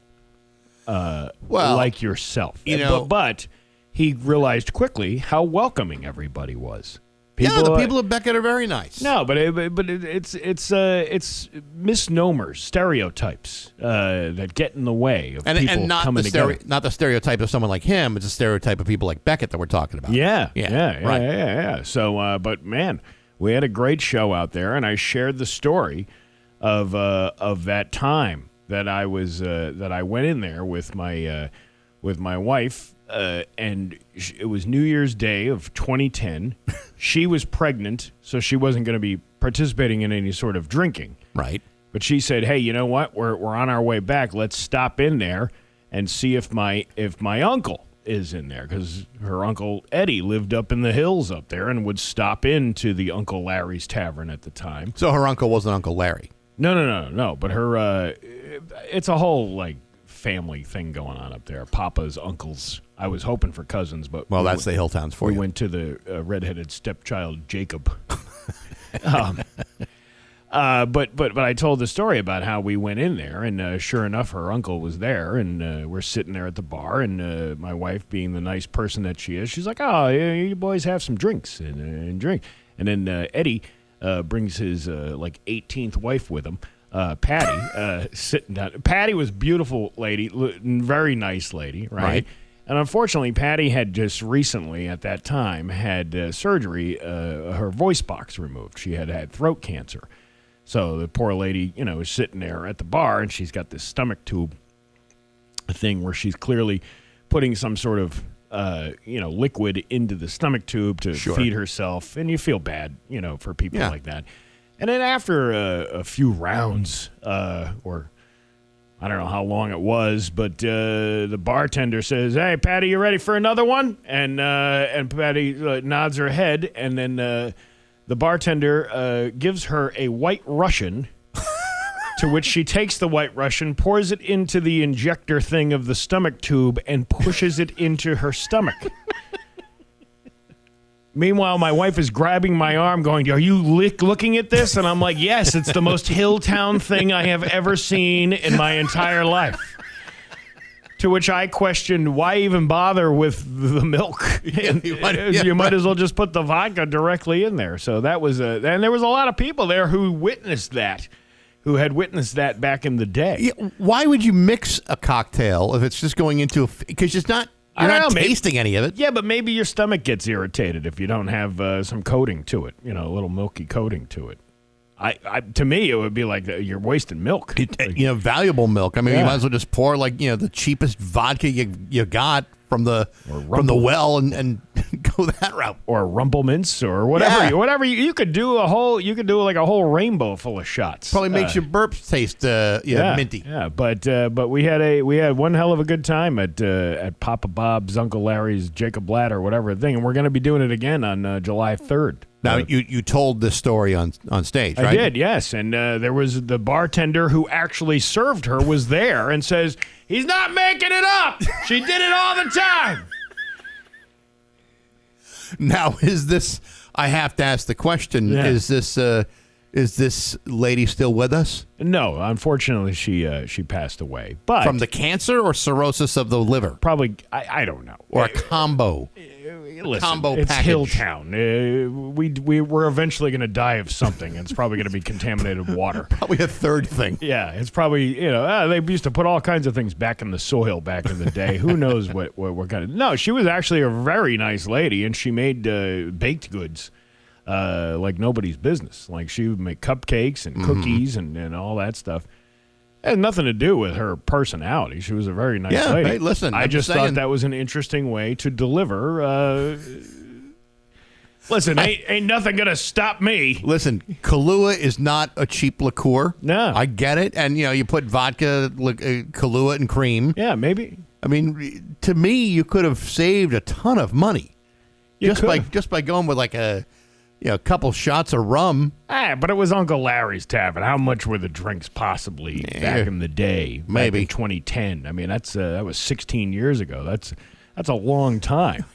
Like yourself. But he realized quickly how welcoming everybody was. The people of Beckett are very nice. No, but it's misnomers, stereotypes that get in the way of people and not coming together. Not the stereotype of someone like him. It's a stereotype of people like Beckett that we're talking about. Yeah. So, but man, we had a great show out there, and I shared the story of that time that I went in there with my wife, and it was New Year's Day of 2010. She was pregnant, so she wasn't going to be participating in any sort of drinking. Right. But she said, "Hey, you know what? We're on our way back. Let's stop in there and see if my uncle is in there, because her Uncle Eddie lived up in the hills up there and would stop into the Uncle Larry's Tavern at the time." So her uncle wasn't Uncle Larry. No. But her, it's a whole like family thing going on up there. Papa's uncles. I was hoping for cousins, but that's the Hilltowns for you. We went to the redheaded stepchild Jacob. But I told the story about how we went in there, and sure enough, her uncle was there, and we're sitting there at the bar, and my wife, being the nice person that she is, she's like, "Oh, yeah, you boys have some drinks and drink." And then Eddie brings his 18th wife with him, Patty, sitting down. Patty was a beautiful lady, very nice lady, right? And unfortunately, Patty had just recently, at that time, had surgery, her voice box removed. She had throat cancer. So the poor lady, is sitting there at the bar, and she's got this stomach tube thing where she's clearly putting some sort of, liquid into the stomach tube to feed herself. And you feel bad, for people like that. And then after a few rounds, or I don't know how long it was, but the bartender says, "Hey, Patty, you ready for another one?" And Patty nods her head, and then the bartender gives her a White Russian, to which she takes the White Russian, pours it into the injector thing of the stomach tube, and pushes it into her stomach. Meanwhile, my wife is grabbing my arm going, "Are you looking at this?" And I'm like, "Yes, it's the most Hilltown thing I have ever seen in my entire life." To which I questioned, why even bother with the milk? You might as well just put the vodka directly in there. So that was and there was a lot of people there who witnessed that, who had witnessed that back in the day. Yeah, why would you mix a cocktail if it's just going into because it's not... You're not tasting any of it. Yeah, but maybe your stomach gets irritated if you don't have some coating to it, a little milky coating to it. To me, it would be like you're wasting milk. Valuable milk. I mean, you might as well just pour the cheapest vodka you got from the well and go that route, or Rumplemints, or whatever you could do a whole rainbow full of shots. Probably makes your burps taste minty. Yeah, but we had one hell of a good time at Papa Bob's, Uncle Larry's, Jacob Ladder, whatever thing, and we're going to be doing it again on July 3rd. Now, you told this story on stage, right? I did, yes. And there was the bartender who actually served her was there and says, "He's not making it up. She did it all the time." Now, is this? I have to ask the question: Is this lady still with us? No, unfortunately, she passed away. But From the cancer or cirrhosis of the liver, probably I don't know, or a combo. Listen, combo it's package. Hilltown. We're eventually going to die of something. It's probably going to be contaminated water. Probably a third thing. Yeah, it's probably they used to put all kinds of things back in the soil back in the day. Who knows what kind of? No, she was actually a very nice lady, and she made baked goods. Like nobody's business. Like she would make cupcakes and cookies and all that stuff. It had nothing to do with her personality. She was a very nice lady. Hey, listen, I just thought that was an interesting way to deliver. Listen, ain't nothing going to stop me. Listen, Kahlua is not a cheap liqueur. No. I get it. And, you put vodka, Kahlua, and cream. Yeah, maybe. I mean, to me, you could have saved a ton of money. Just by going with like a couple shots of rum. But it was Uncle Larry's Tavern. How much were the drinks possibly back in the day? Maybe. Back in 2010. I mean, that was 16 years ago. That's a long time.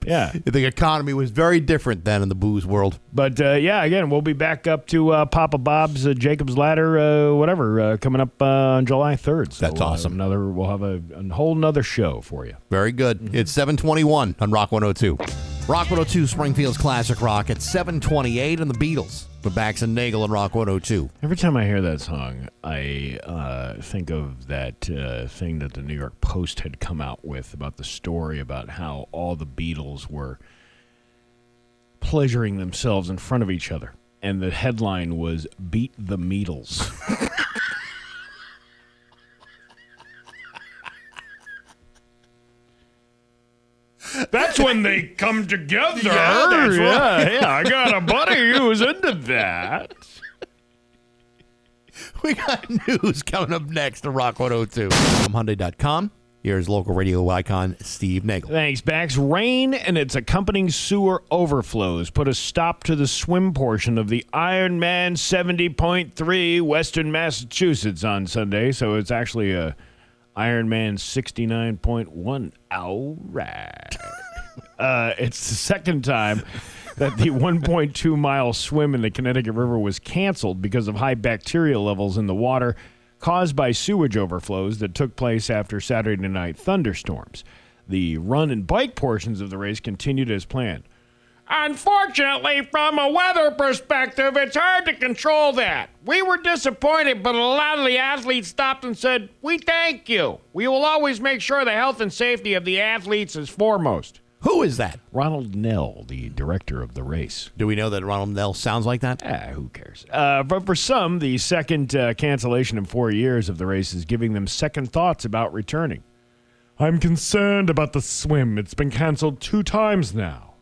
Yeah. The economy was very different then in the booze world. But, again, we'll be back up to Papa Bob's Jacob's Ladder, coming up on July 3rd. So that's awesome. We'll have a whole nother show for you. Very good. Mm-hmm. It's 7:21 on Rock 102. Rock 102, Springfield's Classic Rock at 7:28 on the Beatles with Bax and Nagle on Rock 102. Every time I hear that song, I think of that thing that the New York Post had come out with about the story about how all the Beatles were pleasuring themselves in front of each other. And the headline was, "Beat the Meatles." That's when they come together. Yeah, that's right. Yeah, I got a buddy who's into that. We got news coming up next on Rock 102. From Hyundai.com, here's local radio icon Steve Nagle. Thanks, Bax. Rain and its accompanying sewer overflows put a stop to the swim portion of the Ironman 70.3 Western Massachusetts on Sunday, so it's actually a Ironman 69.1. All right. It's the second time that the 1.2-mile swim in the Connecticut River was canceled because of high bacteria levels in the water caused by sewage overflows that took place after Saturday night thunderstorms. The run and bike portions of the race continued as planned. Unfortunately, from a weather perspective, it's hard to control that. We were disappointed, but a lot of the athletes stopped and said, "We thank you. We will always make sure the health and safety of the athletes is foremost." Who is that? Ronald Nell, the director of the race. Do we know that Ronald Nell sounds like that? Who cares? But for some, the second cancellation in 4 years of the race is giving them second thoughts about returning. "I'm concerned about the swim. It's been canceled 2 times now."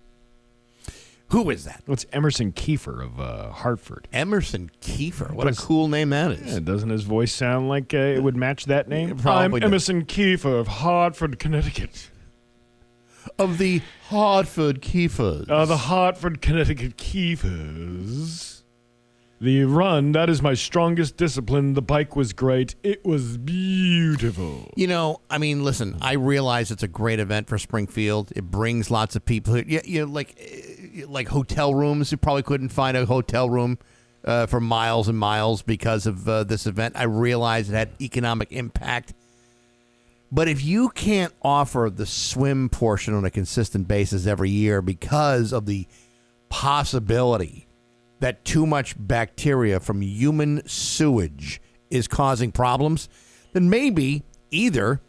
Who is that? Well, it's Emerson Kiefer of Hartford. Emerson Kiefer. What a cool name that is. Yeah, doesn't his voice sound like it would match that name? Probably I'm Emerson Kiefer of Hartford, Connecticut. Of the Hartford Kiefers. The Hartford, Connecticut Kiefers. The run, that is my strongest discipline. The bike was great. It was beautiful. Listen, I realize it's a great event for Springfield. It brings lots of people. Like hotel rooms. You probably couldn't find a hotel room for miles and miles because of this event. I realize it had economic impact. But if you can't offer the swim portion on a consistent basis every year because of the possibility that too much bacteria from human sewage is causing problems, then maybe either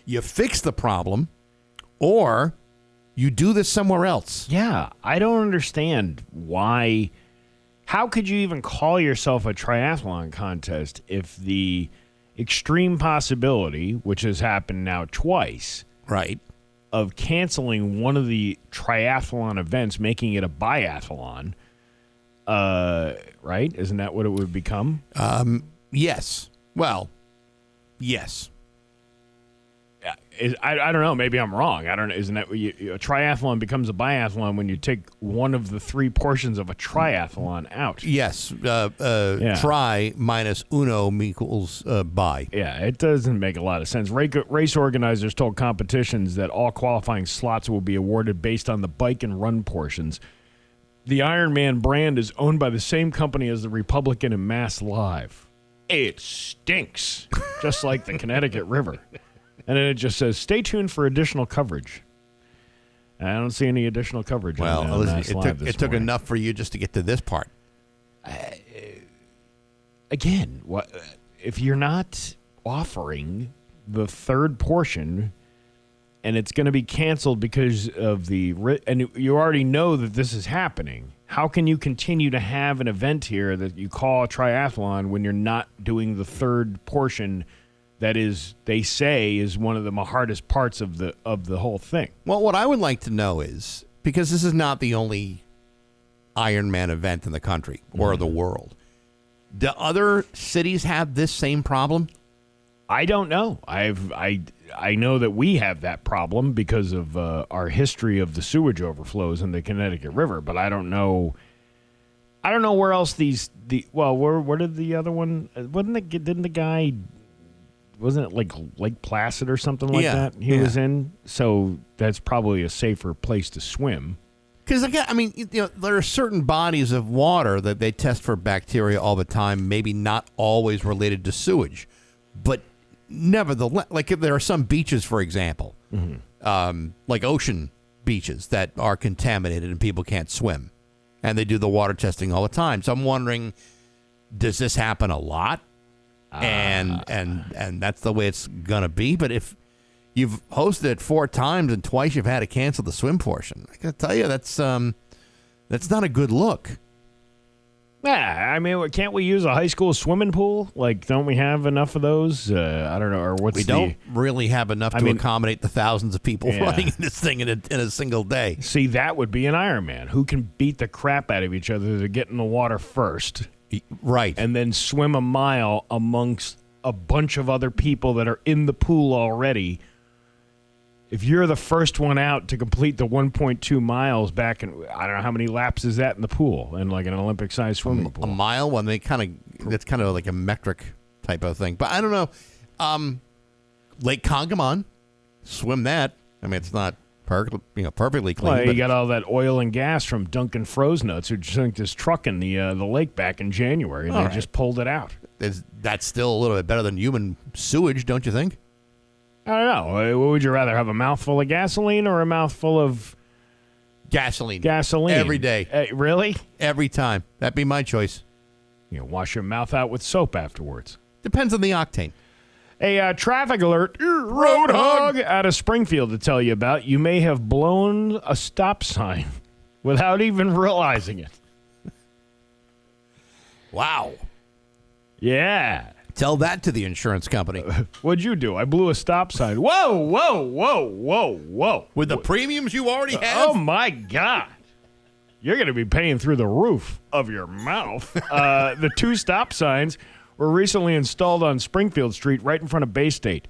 you fix the problem or you do this somewhere else. Yeah, I don't understand why. How could you even call yourself a triathlon contest if the extreme possibility, which has happened now twice, right, of canceling one of the triathlon events, making it a biathlon, right? Isn't that what it would become? Yes. Well, yes. I don't know. Maybe I'm wrong. I don't know. Isn't that a triathlon becomes a biathlon when you take one of the three portions of a triathlon out? Yes. Tri minus uno equals bi. Yeah, it doesn't make a lot of sense. Race organizers told competitions that all qualifying slots will be awarded based on the bike and run portions. The Ironman brand is owned by the same company as the Republican and Mass Live. It stinks, just like the Connecticut River. And then it just says, stay tuned for additional coverage. I don't see any additional coverage. Well, on Mass Live it took enough for you just to get to this part. Again, if you're not offering the third portion and it's going to be canceled because of and you already know that this is happening, how can you continue to have an event here that you call a triathlon when you're not doing the third portion that is, they say, is one of the hardest parts of the whole thing? Well, what I would like to know is, because this is not the only Ironman event in the country or the world, do other cities have this same problem? I don't know. I know that we have that problem because of our history of the sewage overflows in the Connecticut River, but I don't know. I don't know where else where did the other one? Didn't the guy? Wasn't it like Lake Placid or something like that? He was in, so that's probably a safer place to swim. Because again, I mean, there are certain bodies of water that they test for bacteria all the time. Maybe not always related to sewage, but nevertheless, like if there are some beaches, for example, like ocean beaches that are contaminated and people can't swim, and they do the water testing all the time. So I'm wondering, does this happen a lot? And that's the way it's gonna be. But if you've hosted it 4 times and twice you've had to cancel the swim portion, I gotta tell you that's not a good look. Yeah, I mean, can't we use a high school swimming pool? Like, don't we have enough of those? I don't know. Or we don't really have enough to accommodate the thousands of people running in this thing in a single day. See, that would be an Ironman. Who can beat the crap out of each other to get in the water first? Right. And then swim a mile amongst a bunch of other people that are in the pool already. If you're the first one out to complete the 1.2 miles back in, I don't know how many laps is that in the pool, in like an Olympic-sized swimming pool. A mile? Well, that's kind of like a metric type of thing. But I don't know. Lake Congamon, swim that. I mean, it's not perfectly clean. Well, you got all that oil and gas from Duncan Frozenuts who sunk this truck in the lake back in January, and they just pulled it out. That's still a little bit better than human sewage, don't you think? I don't know. What would you rather have, a mouthful of gasoline or a mouthful of gasoline? Gasoline every day. Really? Every time. That'd be my choice. Wash your mouth out with soap afterwards. Depends on the octane. A traffic alert, Roadhog, out of Springfield to tell you about. You may have blown a stop sign without even realizing it. Wow. Yeah. Tell that to the insurance company. What'd you do? I blew a stop sign. Whoa, whoa, whoa, whoa, whoa. With the premiums you already have? Oh, my God. You're going to be paying through the roof of your mouth. The 2 stop signs were recently installed on Springfield Street right in front of Bay State.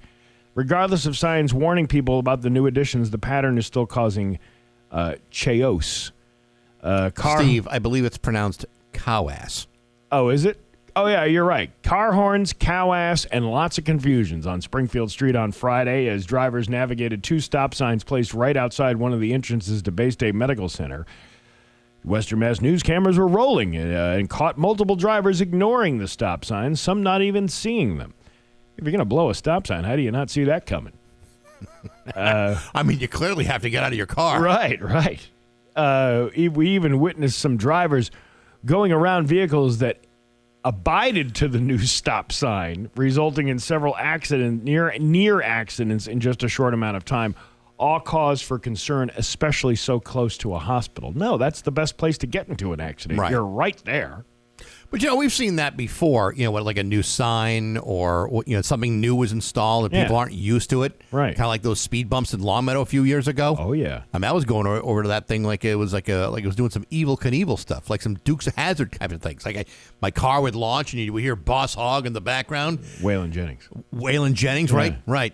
Regardless of signs warning people about the new additions, the pattern is still causing chaos. Steve, I believe it's pronounced cow ass. Oh, is it? Oh, yeah, you're right. Car horns, cow ass, and lots of confusions on Springfield Street on Friday as drivers navigated 2 stop signs placed right outside one of the entrances to Bay State Medical Center. Western Mass News cameras were rolling and caught multiple drivers ignoring the stop signs, some not even seeing them. If you're going to blow a stop sign, how do you not see that coming? I mean, you clearly have to get out of your car. Right. We even witnessed some drivers going around vehicles that abided to the new stop sign, resulting in several near accidents in just a short amount of time. All cause for concern, especially so close to a hospital. No, that's the best place to get into an accident. Right. You're right there. But, we've seen that before, like a new sign or, something new was installed and people aren't used to it. Right. Kind of like those speed bumps in Longmeadow a few years ago. Oh, yeah. I mean, I was going over to that thing like it was like it was doing some Evel Knievel stuff, like some Dukes of Hazzard kind of things. Like my car would launch and you would hear Boss Hogg in the background. Waylon Jennings, right? Right.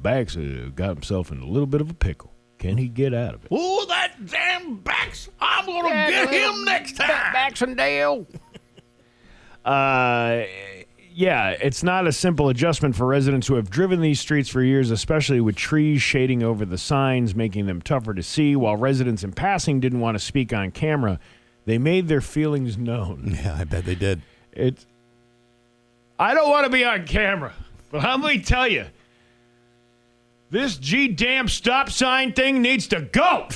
Bax got himself in a little bit of a pickle. Can he get out of it? Oh, that damn Bax! I'm going to get him next time! Bax and Nagle. Yeah, it's not a simple adjustment for residents who have driven these streets for years, especially with trees shading over the signs, making them tougher to see. While residents in passing didn't want to speak on camera, they made their feelings known. Yeah, I bet they did. I don't want to be on camera, but let me tell you, this G-damn stop sign thing needs to go.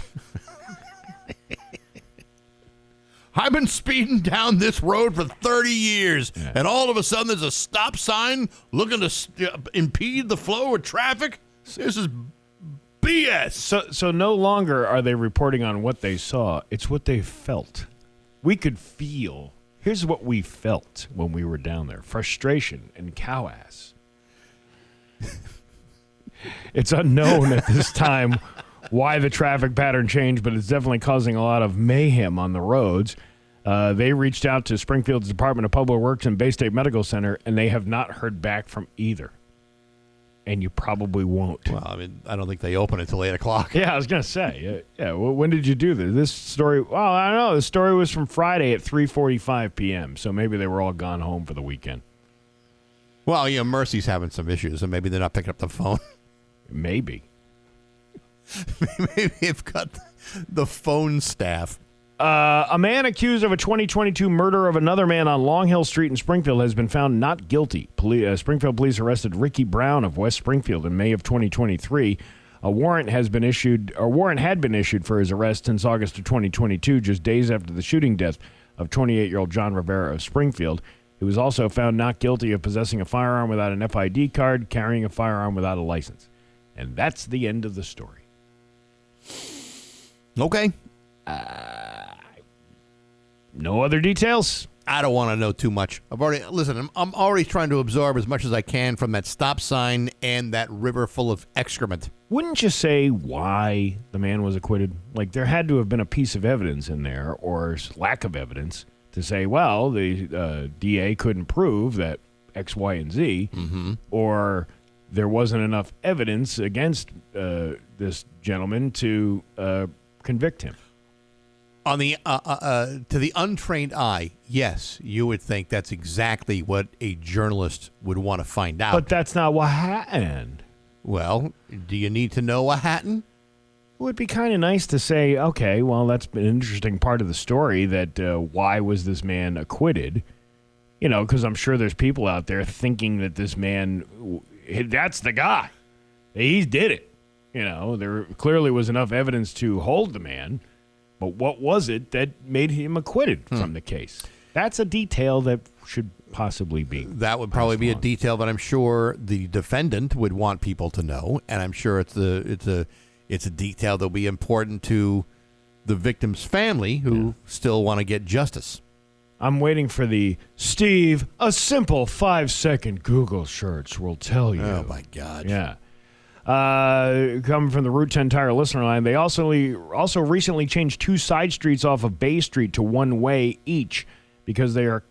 I've been speeding down this road for 30 years, and all of a sudden there's a stop sign looking to impede the flow of traffic? This is BS. So no longer are they reporting on what they saw. It's what they felt. We could feel. Here's what we felt when we were down there. Frustration and cow ass. It's unknown at this time why the traffic pattern changed, but it's definitely causing a lot of mayhem on the roads. They reached out to Springfield's Department of Public Works and Bay State Medical Center, and they have not heard back from either. And you probably won't. Well, I mean, I don't think they open until 8 o'clock. Yeah, I was going to say. Well, when did you do this? This story, well, I don't know. The story was from Friday at 3:45 p.m., so maybe they were all gone home for the weekend. Well, Mercy's having some issues, and maybe they're not picking up the phone. Maybe. Maybe they've got the phone staff. A man accused of a 2022 murder of another man on Long Hill Street in Springfield has been found not guilty. Springfield police arrested Ricky Brown of West Springfield in May of 2023. A warrant had been issued for his arrest since August of 2022, just days after the shooting death of 28-year-old John Rivera of Springfield. He was also found not guilty of possessing a firearm without an FID card, carrying a firearm without a license. And that's the end of the story. Okay. No other details? I don't want to know too much. I'm already trying to absorb as much as I can from that stop sign and that river full of excrement. Wouldn't you say why the man was acquitted? Like, there had to have been a piece of evidence in there, or lack of evidence, to say, well, the DA couldn't prove that X, Y, and Z, or there wasn't enough evidence against this gentleman to convict him. On the to the untrained eye, yes, you would think that's exactly what a journalist would want to find out. But that's not what happened. Well, do you need to know what happened? It would be kind of nice to say, okay, well, that's been an interesting part of the story, that why was this man acquitted? You know, because I'm sure there's people out there thinking that this man, that's the guy. He did it. You know, there clearly was enough evidence to hold the man. But what was it that made him acquitted from the case? That's a detail that should possibly be. That would probably be a detail that I'm sure the defendant would want people to know, and I'm sure it's a detail that'll be important to the victim's family who still want to get justice. I'm waiting for the Steve, a simple 5-second Google search will tell you. Oh my God. Yeah. Coming from the Route 10 Tire listener line, they also recently changed 2 side streets off of Bay Street to one-way each because they are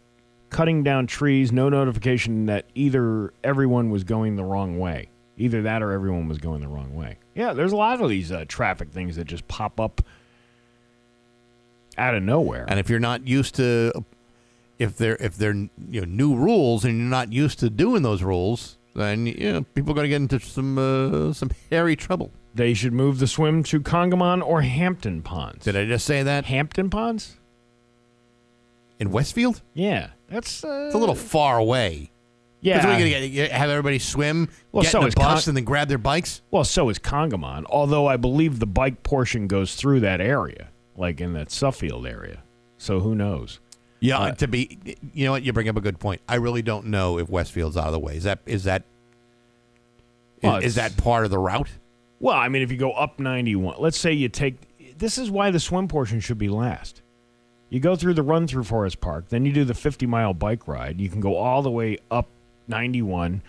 cutting down trees. No notification that either everyone was going the wrong way. Either that or everyone was going the wrong way. Yeah, there's a lot of these traffic things that just pop up out of nowhere. And if you're not used to, if they're new rules and you're not used to doing those rules, then people are going to get into some hairy trouble. They should move the swim to Congamon or Hampton Ponds. Did I just say that? Hampton Ponds? In Westfield? Yeah. That's it's a little far away. Yeah. Because we're going to have everybody swim, get in the bus, and then grab their bikes? Well, so is Congamon, although I believe the bike portion goes through that area, like in that Suffield area. So who knows? Yeah, you know what? You bring up a good point. I really don't know if Westfield's out of the way. Is that part of the route? Well, I mean, if you go up 91, let's say you take, this is why the swim portion should be last. You go through the run through Forest Park, then you do the 50-mile bike ride. You can go all the way up 91,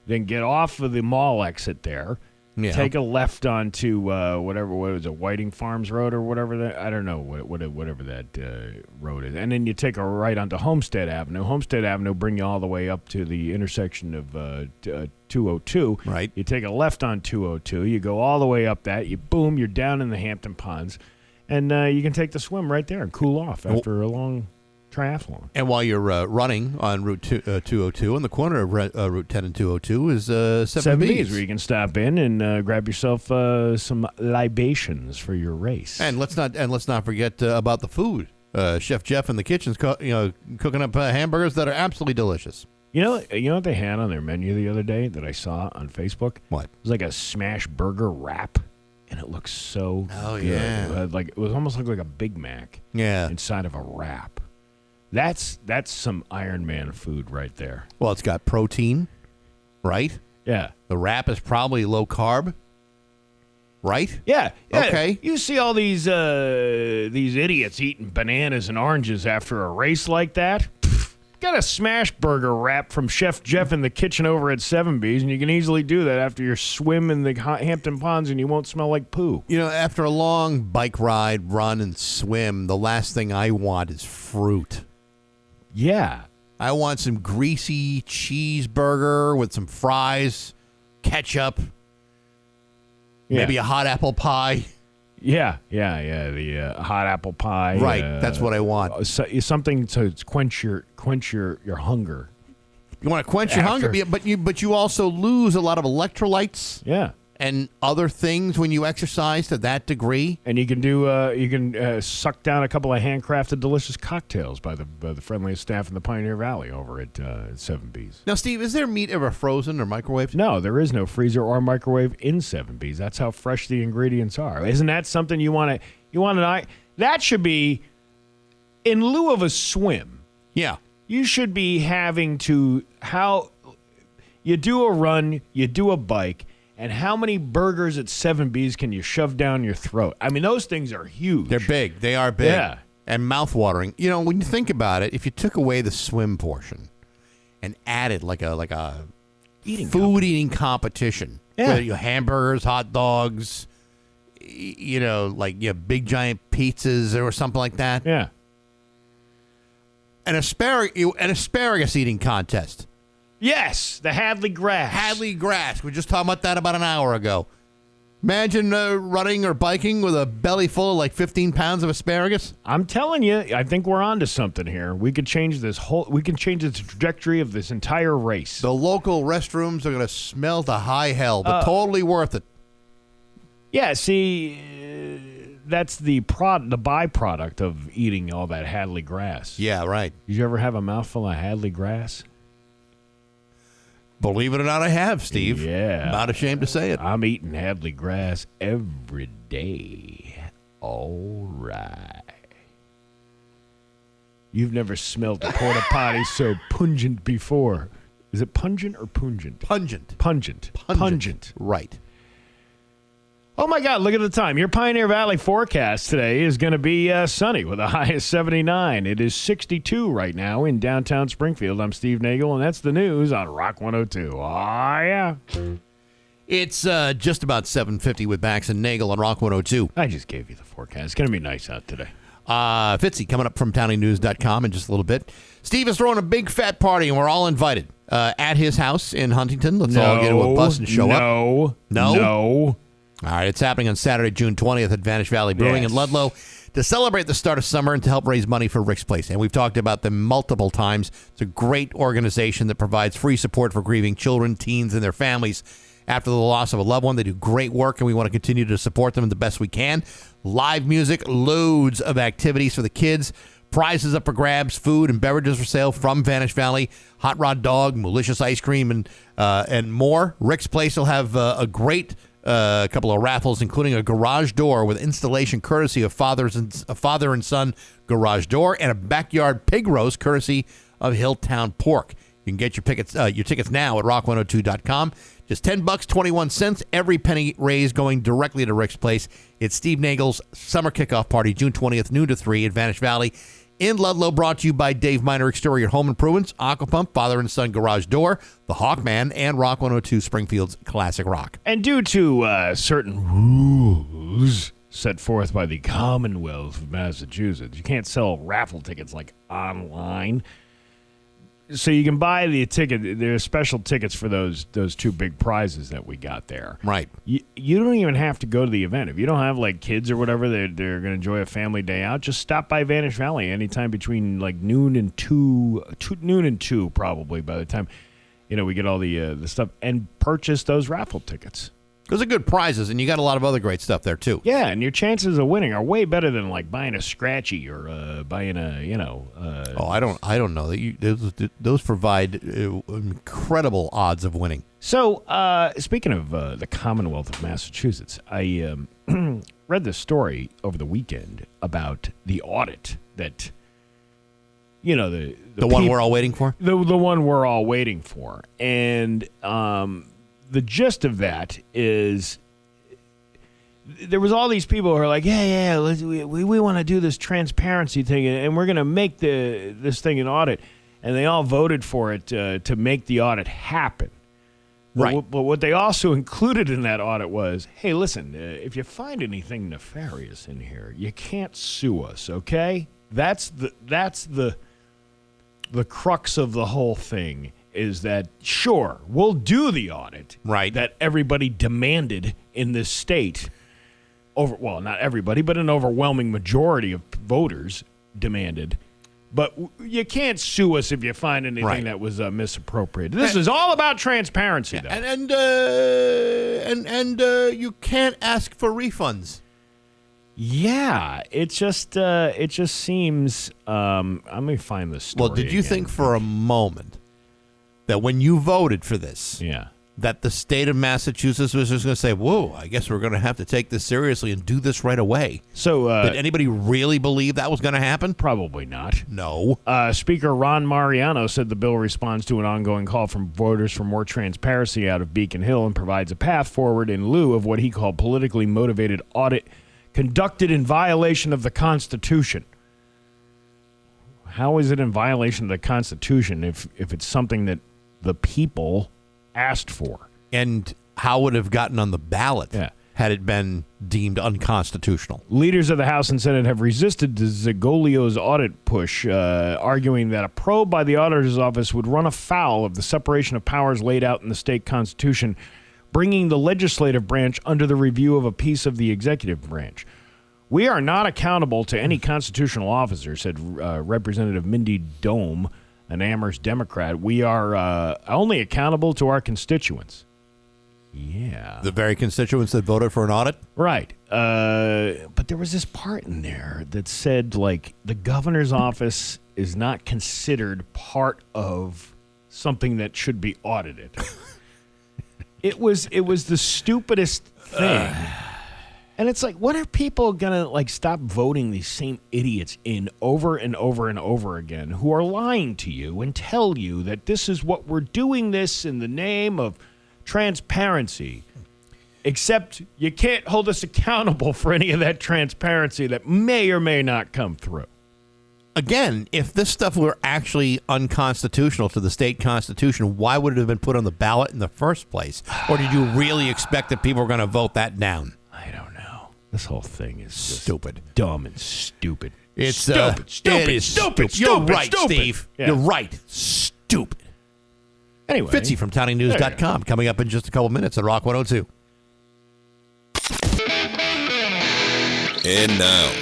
then get off of the mall exit there, Yeah. Take a left onto what is it, Whiting Farms Road or whatever that, I don't know, whatever that road is. And then you take a right onto Homestead Avenue. Homestead Avenue bring you all the way up to the intersection of 202. Right. You take a left on 202. You go all the way up that. You're down in the Hampton Ponds. And you can take the swim right there and cool off after a long triathlon. And while you're running on Route 202, in the corner of Route 10 and 202 is 7Bs, where you can stop in and grab yourself some libations for your race. And let's not forget about the food. Chef Jeff in the kitchen's cooking up hamburgers that are absolutely delicious. You know what they had on their menu the other day that I saw on Facebook? What? It was like a smash burger wrap, and it looks so good. Yeah. It was almost like a Big Mac. Yeah. Inside of a wrap. That's some Iron Man food right there. Well, it's got protein, right? Yeah. The wrap is probably low carb, right? Yeah. Okay. You see all these idiots eating bananas and oranges after a race like that. Got a smash burger wrap from Chef Jeff in the kitchen over at 7Bs, and you can easily do that after your swim in the Hampton Ponds, and you won't smell like poo. After a long bike ride, run, and swim, the last thing I want is fruit. Yeah. I want some greasy cheeseburger with some fries, ketchup, maybe a hot apple pie. Yeah, the hot apple pie. Right, that's what I want. Something to quench your hunger. You want to quench your hunger, but you also lose a lot of electrolytes. Yeah. And other things when you exercise to that degree. And you can suck down a couple of handcrafted delicious cocktails by the friendliest staff in the Pioneer Valley over at 7Bs. Now, Steve, is there meat ever frozen or microwaved? No, there is no freezer or microwave in 7Bs. That's how fresh the ingredients are. Isn't that something you want to? That should be in lieu of a swim. Yeah, you should be having to you do a run, you do a bike. And how many burgers at 7Bs can you shove down your throat? I mean, those things are huge. They're big. They are big. Yeah. And mouth-watering. When you think about it, if you took away the swim portion and added like a eating competition, whether hamburgers, hot dogs, big giant pizzas or something like that. Yeah. An asparagus eating contest. Yes, the Hadley Grass. Hadley Grass. We were just talking about that about an hour ago. Imagine running or biking with a belly full of like 15 pounds of asparagus. I'm telling you, I think we're onto something here. We could change the trajectory of this entire race. The local restrooms are going to smell to high hell, but totally worth it. Yeah, see, that's the byproduct of eating all that Hadley Grass. Yeah, right. Did you ever have a mouthful of Hadley Grass? Believe it or not, I have, Steve. Yeah. Not ashamed to say it. I'm eating Hadley Grass every day. All right. You've never smelled a porta potty so pungent before. Is it pungent or pungent? Pungent. Pungent. Right. Oh, my God, look at the time. Your Pioneer Valley forecast today is going to be sunny with a high of 79. It is 62 right now in downtown Springfield. I'm Steve Nagle, and that's the news on Rock 102. Oh, yeah. It's just about 7:50 with Bax and Nagle on Rock 102. I just gave you the forecast. It's going to be nice out today. Fitzy coming up from townienews.com in just a little bit. Steve is throwing a big fat party, and we're all invited at his house in Huntington. Let's all get into a bus and show up. No. All right, it's happening on Saturday, June 20th at Vanish Valley Brewing in Ludlow to celebrate the start of summer and to help raise money for Rick's Place. And we've talked about them multiple times. It's a great organization that provides free support for grieving children, teens, and their families after the loss of a loved one. They do great work, and we want to continue to support them the best we can. Live music, loads of activities for the kids, prizes up for grabs, food and beverages for sale from Vanish Valley, hot rod dog, malicious ice cream, and more. Rick's Place will have a great couple of raffles, including a garage door with installation courtesy of father and son garage door, and a backyard pig roast courtesy of Hilltown Pork. You can get your tickets now at rock102.com. Just $10, 21 cents. Every penny raised going directly to Rick's Place. It's Steve Nagle's summer kickoff party, June 20th, noon to 3 at Vanish Valley in Ludlow, brought to you by Dave Miner Exterior Home Improvements, Aquapump, Father and Son Garage Door, The Hawkman, and Rock 102 Springfield's Classic Rock. And due to certain rules set forth by the Commonwealth of Massachusetts, you can't sell raffle tickets like online. So you can buy the ticket. There are special tickets for those two big prizes that we got there. Right. You don't even have to go to the event. If you don't have like kids or whatever, they're going to enjoy a family day out, just stop by Vanish Valley anytime between like noon and 2 probably by the time we get all the stuff, and purchase those raffle tickets. Those are good prizes, and you got a lot of other great stuff there, too. Yeah, and your chances of winning are way better than, like, buying a scratchy or buying a, I don't know. Those provide incredible odds of winning. So, speaking of the Commonwealth of Massachusetts, I read this story over the weekend about the audit that, the one we're all waiting for? The one we're all waiting for. And the gist of that is there was all these people who are like, we want to do this transparency thing, and we're going to make this thing an audit. And they all voted for it to make the audit happen. Right. But what they also included in that audit was, hey, listen, if you find anything nefarious in here, you can't sue us, okay? That's the crux of the whole thing. Is that, sure, we'll do the audit that everybody demanded in this state. Not everybody, but an overwhelming majority of voters demanded. But you can't sue us if you find anything that was misappropriated. This is all about transparency, though. And you can't ask for refunds. Yeah, it just seems. Let me find this story. Well, did you think for a moment that when you voted for this, that the state of Massachusetts was just going to say, whoa, I guess we're going to have to take this seriously and do this right away? So, did anybody really believe that was going to happen? Probably not. No. Speaker Ron Mariano said the bill responds to an ongoing call from voters for more transparency out of Beacon Hill and provides a path forward in lieu of what he called politically motivated audit conducted in violation of the Constitution. How is it in violation of the Constitution if it's something that the people asked for? And how would it have gotten on the ballot had it been deemed unconstitutional? Leaders of the House and Senate have resisted Zagolio's audit push, arguing that a probe by the auditor's office would run afoul of the separation of powers laid out in the state constitution, bringing the legislative branch under the review of a piece of the executive branch. We are not accountable to any constitutional officer, said Representative Mindy Dome, an Amherst Democrat. We are only accountable to our constituents. Yeah. The very constituents that voted for an audit? Right. But there was this part in there that said, like, the governor's office is not considered part of something that should be audited. It was the stupidest thing. And it's like, when are people going to, like, stop voting these same idiots in over and over and over again who are lying to you and tell you that this is what we're doing this in the name of transparency, except you can't hold us accountable for any of that transparency that may or may not come through. Again, if this stuff were actually unconstitutional to the state constitution, why would it have been put on the ballot in the first place? Or did you really expect that people were going to vote that down? I don't know. This whole thing is stupid, dumb, and stupid. It's stupid. It is stupid. You're right, stupid. Steve. Yeah. You're right. Stupid. Anyway, Fitzy from TowningNews.com coming up in just a couple minutes at Rock 102. And now,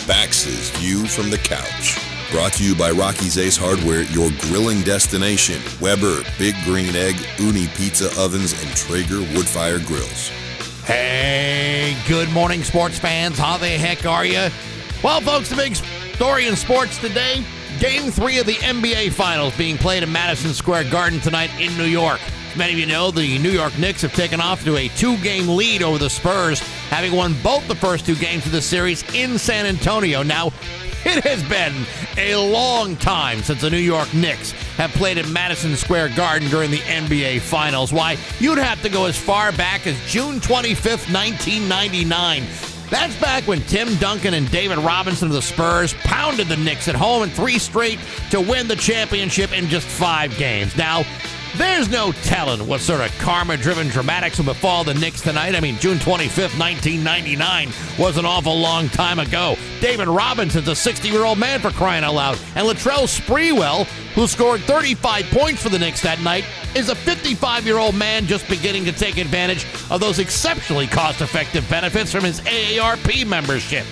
Bax's View from the Couch. Brought to you by Rocky's Ace Hardware, your grilling destination. Weber, Big Green Egg, Uni Pizza Ovens, and Traeger Wood-Fire Grills. Hey, good morning, sports fans. How the heck are you? Well, folks, the big story in sports today, Game 3 of the NBA Finals being played at Madison Square Garden tonight in New York. As many of you know, the New York Knicks have taken off to a 2-game lead over the Spurs, having won both the first 2 games of the series in San Antonio. Now, it has been a long time since the New York Knicks have played at Madison Square Garden during the NBA Finals. Why, you'd have to go as far back as June 25th, 1999. That's back when Tim Duncan and David Robinson of the Spurs pounded the Knicks at home in 3 straight to win the championship in just 5 games. Now, there's no telling what sort of karma-driven dramatics will befall the Knicks tonight. I mean, June 25th, 1999 was an awful long time ago. David Robinson's a 60-year-old man, for crying out loud. And Latrell Sprewell, who scored 35 points for the Knicks that night, is a 55-year-old man just beginning to take advantage of those exceptionally cost-effective benefits from his AARP membership.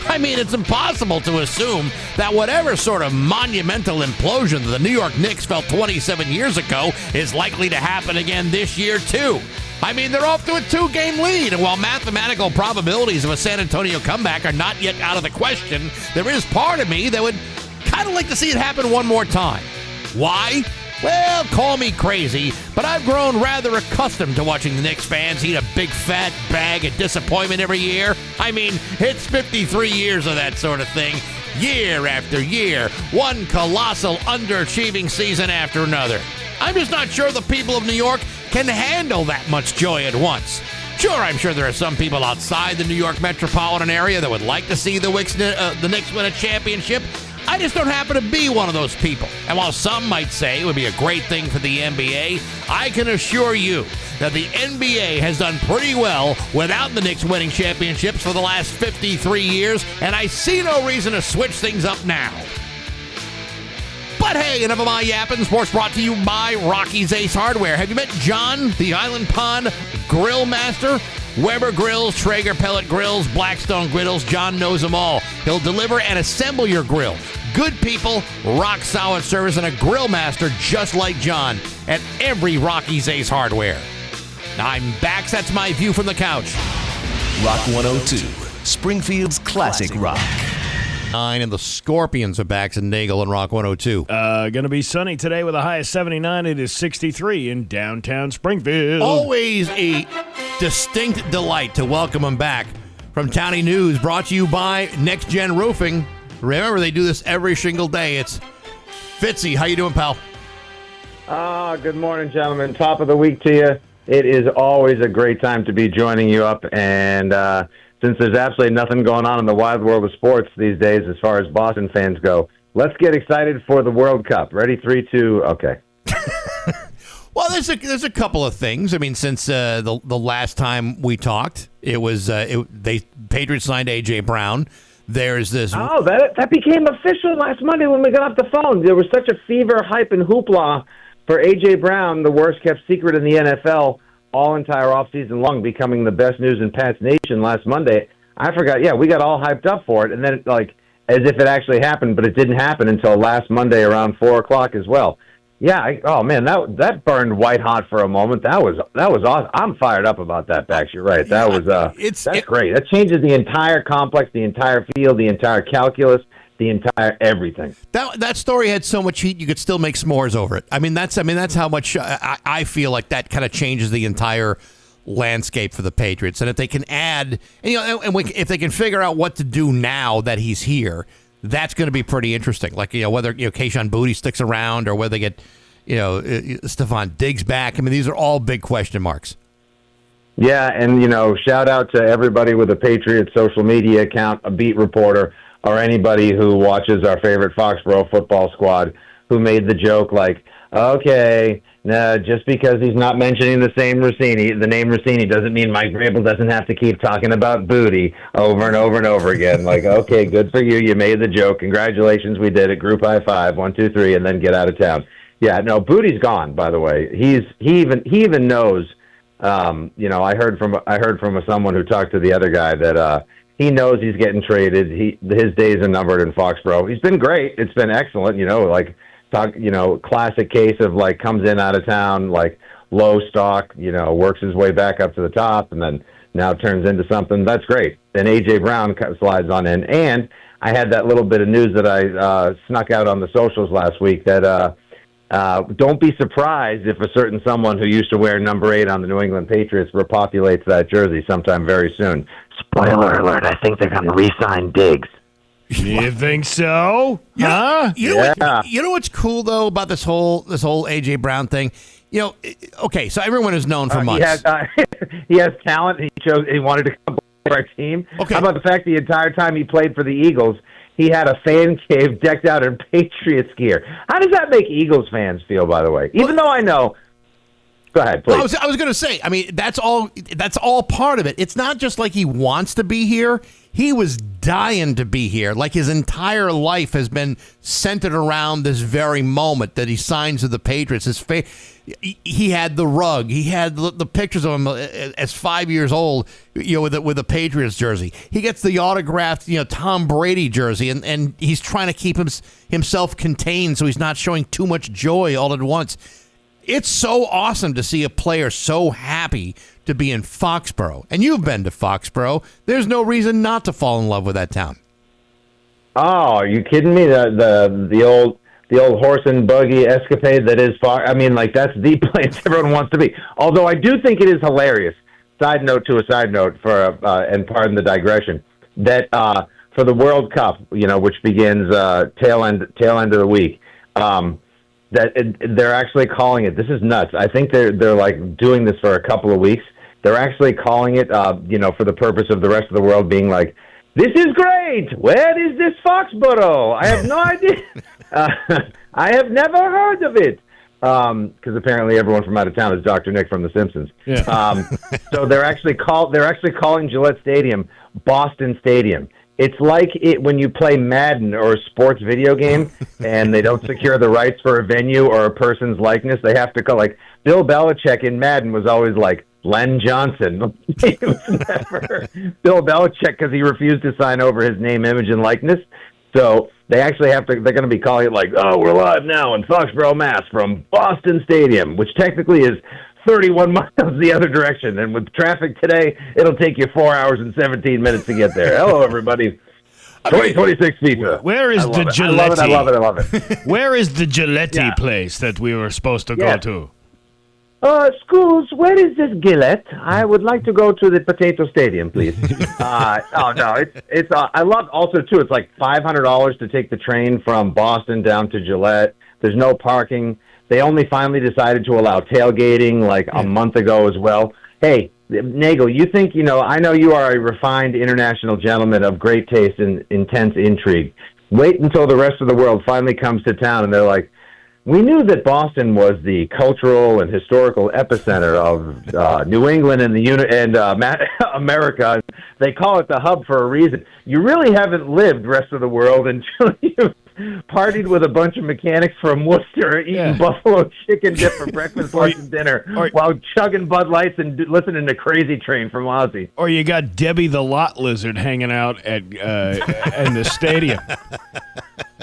I mean, it's impossible to assume that whatever sort of monumental implosion the New York Knicks felt 27 years ago is likely to happen again this year, too. I mean, they're off to a 2-game lead, and while mathematical probabilities of a San Antonio comeback are not yet out of the question, there is part of me that would kind of like to see it happen one more time. Why? Well, call me crazy, but I've grown rather accustomed to watching the Knicks fans eat a big fat bag of disappointment every year. I mean, it's 53 years of that sort of thing, year after year, one colossal underachieving season after another. I'm just not sure the people of New York can handle that much joy at once. Sure, I'm sure there are some people outside the New York metropolitan area that would like to see the Knicks win a championship. I just don't happen to be one of those people. And while some might say it would be a great thing for the NBA, I can assure you that the NBA has done pretty well without the Knicks winning championships for the last 53 years, and I see no reason to switch things up now. But hey, enough of my yapping. Sports brought to you by Rocky's Ace Hardware. Have you met John, the Island Pond Grill Master? Weber Grills, Traeger Pellet Grills, Blackstone Griddles, John knows them all. He'll deliver and assemble your grill. Good people, rock-solid service, and a grill master just like John at every Rocky's Ace Hardware. I'm Bax. That's my view from the couch. Rock 102, Springfield's classic rock. 9 and the Scorpions of Bax and Nagle and Rock 102. Going to be sunny today with a high of 79. It is 63 in downtown Springfield. Always a distinct delight to welcome them back. From Townie News, brought to you by Next Gen Roofing. Remember, they do this every single day. It's Fitzy. How you doing, pal? Good morning, gentlemen. Top of the week to you. It is always a great time to be joining you up. And since there's absolutely nothing going on in the wide world of sports these days as far as Boston fans go, let's get excited for the World Cup. Ready? 3, 2, okay. Well, there's a couple of things. I mean, since the last time we talked, it was Patriots signed A.J. Brown. There's this. Oh, that became official last Monday when we got off the phone. There was such a fever, hype, and hoopla for A.J. Brown, the worst kept secret in the NFL, all entire offseason long, becoming the best news in Pat's Nation last Monday. I forgot. Yeah, we got all hyped up for it, and then as if it actually happened, but it didn't happen until last Monday around 4:00 as well. Yeah, that burned white hot for a moment. That was awesome. I'm fired up about that, Bax. You're right. That was that's great. That changes the entire complex, the entire field, the entire calculus, the entire everything. That story had so much heat you could still make s'mores over it. I mean that's how much I feel like that kind of changes the entire landscape for the Patriots. And if they can add, if they can figure out what to do now that he's here, that's going to be pretty interesting. Like, whether, Kayshon Boutte sticks around or whether they get, Stephon Diggs back. I mean, these are all big question marks. Yeah, and, shout out to everybody with a Patriots social media account, a beat reporter, or anybody who watches our favorite Foxborough football squad who made the joke like, okay, just because he's not mentioning the name Rossini doesn't mean Mike Vrabel doesn't have to keep talking about Boutte over and over and over again. Like, okay, good for you. You made the joke. Congratulations, we did it. Group high five, 1, 2, 3, and then get out of town. Yeah, no, Boutte's gone. By the way, he even knows. I heard from someone who talked to the other guy that he knows he's getting traded. His days are numbered in Foxborough. He's been great. It's been excellent. Classic case of comes in out of town, low stock, works his way back up to the top and then now turns into something. That's great. And A.J. Brown slides on in. And I had that little bit of news that I snuck out on the socials last week that don't be surprised if a certain someone who used to wear number 8 on the New England Patriots repopulates that jersey sometime very soon. Spoiler alert, I think they're going to re-sign Diggs. You think so? You know what's cool though about this whole A.J. Brown thing? Okay, so everyone is known for months. He has talent. He wanted to come our team. Okay. How about the fact the entire time he played for the Eagles, he had a fan cave decked out in Patriots gear? How does that make Eagles fans feel, by the way? Even though I know. Go ahead, please. I was going to say, I mean, that's all part of it. It's not just like he wants to be here. He was dying to be here. Like his entire life has been centered around this very moment that he signs with the Patriots. He had the rug. He had the pictures of him as 5 years old, with a Patriots jersey. He gets the autographed, Tom Brady jersey, and he's trying to keep himself contained so he's not showing too much joy all at once. It's so awesome to see a player so happy to be in Foxborough. And you've been to Foxborough. There's no reason not to fall in love with that town. Oh, are you kidding me? The old horse and buggy escapade that is Fox. I mean, like, that's the place everyone wants to be. Although I do think it is hilarious. Side note to a side note, and pardon the digression, that for the World Cup, which begins tail end of the week, they're actually calling it. This is nuts. I think they're like doing this for a couple of weeks. They're actually calling it, for the purpose of the rest of the world being like, this is great. Where is this Foxborough? I have no idea. I have never heard of it. Because apparently everyone from out of town is Dr. Nick from The Simpsons. Yeah. So they're actually calling Gillette Stadium Boston Stadium. It's like when you play Madden or a sports video game and they don't secure the rights for a venue or a person's likeness. They have to call, like, Bill Belichick in Madden was always like Len Johnson. It was never Bill Belichick because he refused to sign over his name, image, and likeness. So they actually they're going to be calling it like, oh, we're live now in Foxborough, Mass. from Boston Stadium, which technically is 31 miles the other direction. And with traffic today, it'll take you 4 hours and 17 minutes to get there. Hello, everybody. 2026 FIFA. Where is the Gillette? I love it. Where is the Gillette place that we were supposed to go to? Schools, where is this Gillette? I would like to go to the Potato Stadium, please. It's I love also, too, it's like $500 to take the train from Boston down to Gillette. There's no parking. They only finally decided to allow tailgating like a month ago as well. Hey, Nagle, you think, I know you are a refined international gentleman of great taste and intense intrigue. Wait until the rest of the world finally comes to town and they're like, we knew that Boston was the cultural and historical epicenter of New England and America. They call it the hub for a reason. You really haven't lived rest of the world until you've partied with a bunch of mechanics from Worcester eating buffalo chicken dip for breakfast, lunch, and dinner while chugging Bud Lights and listening to Crazy Train from Ozzy. Or you got Debbie the Lot Lizard hanging out at in the stadium.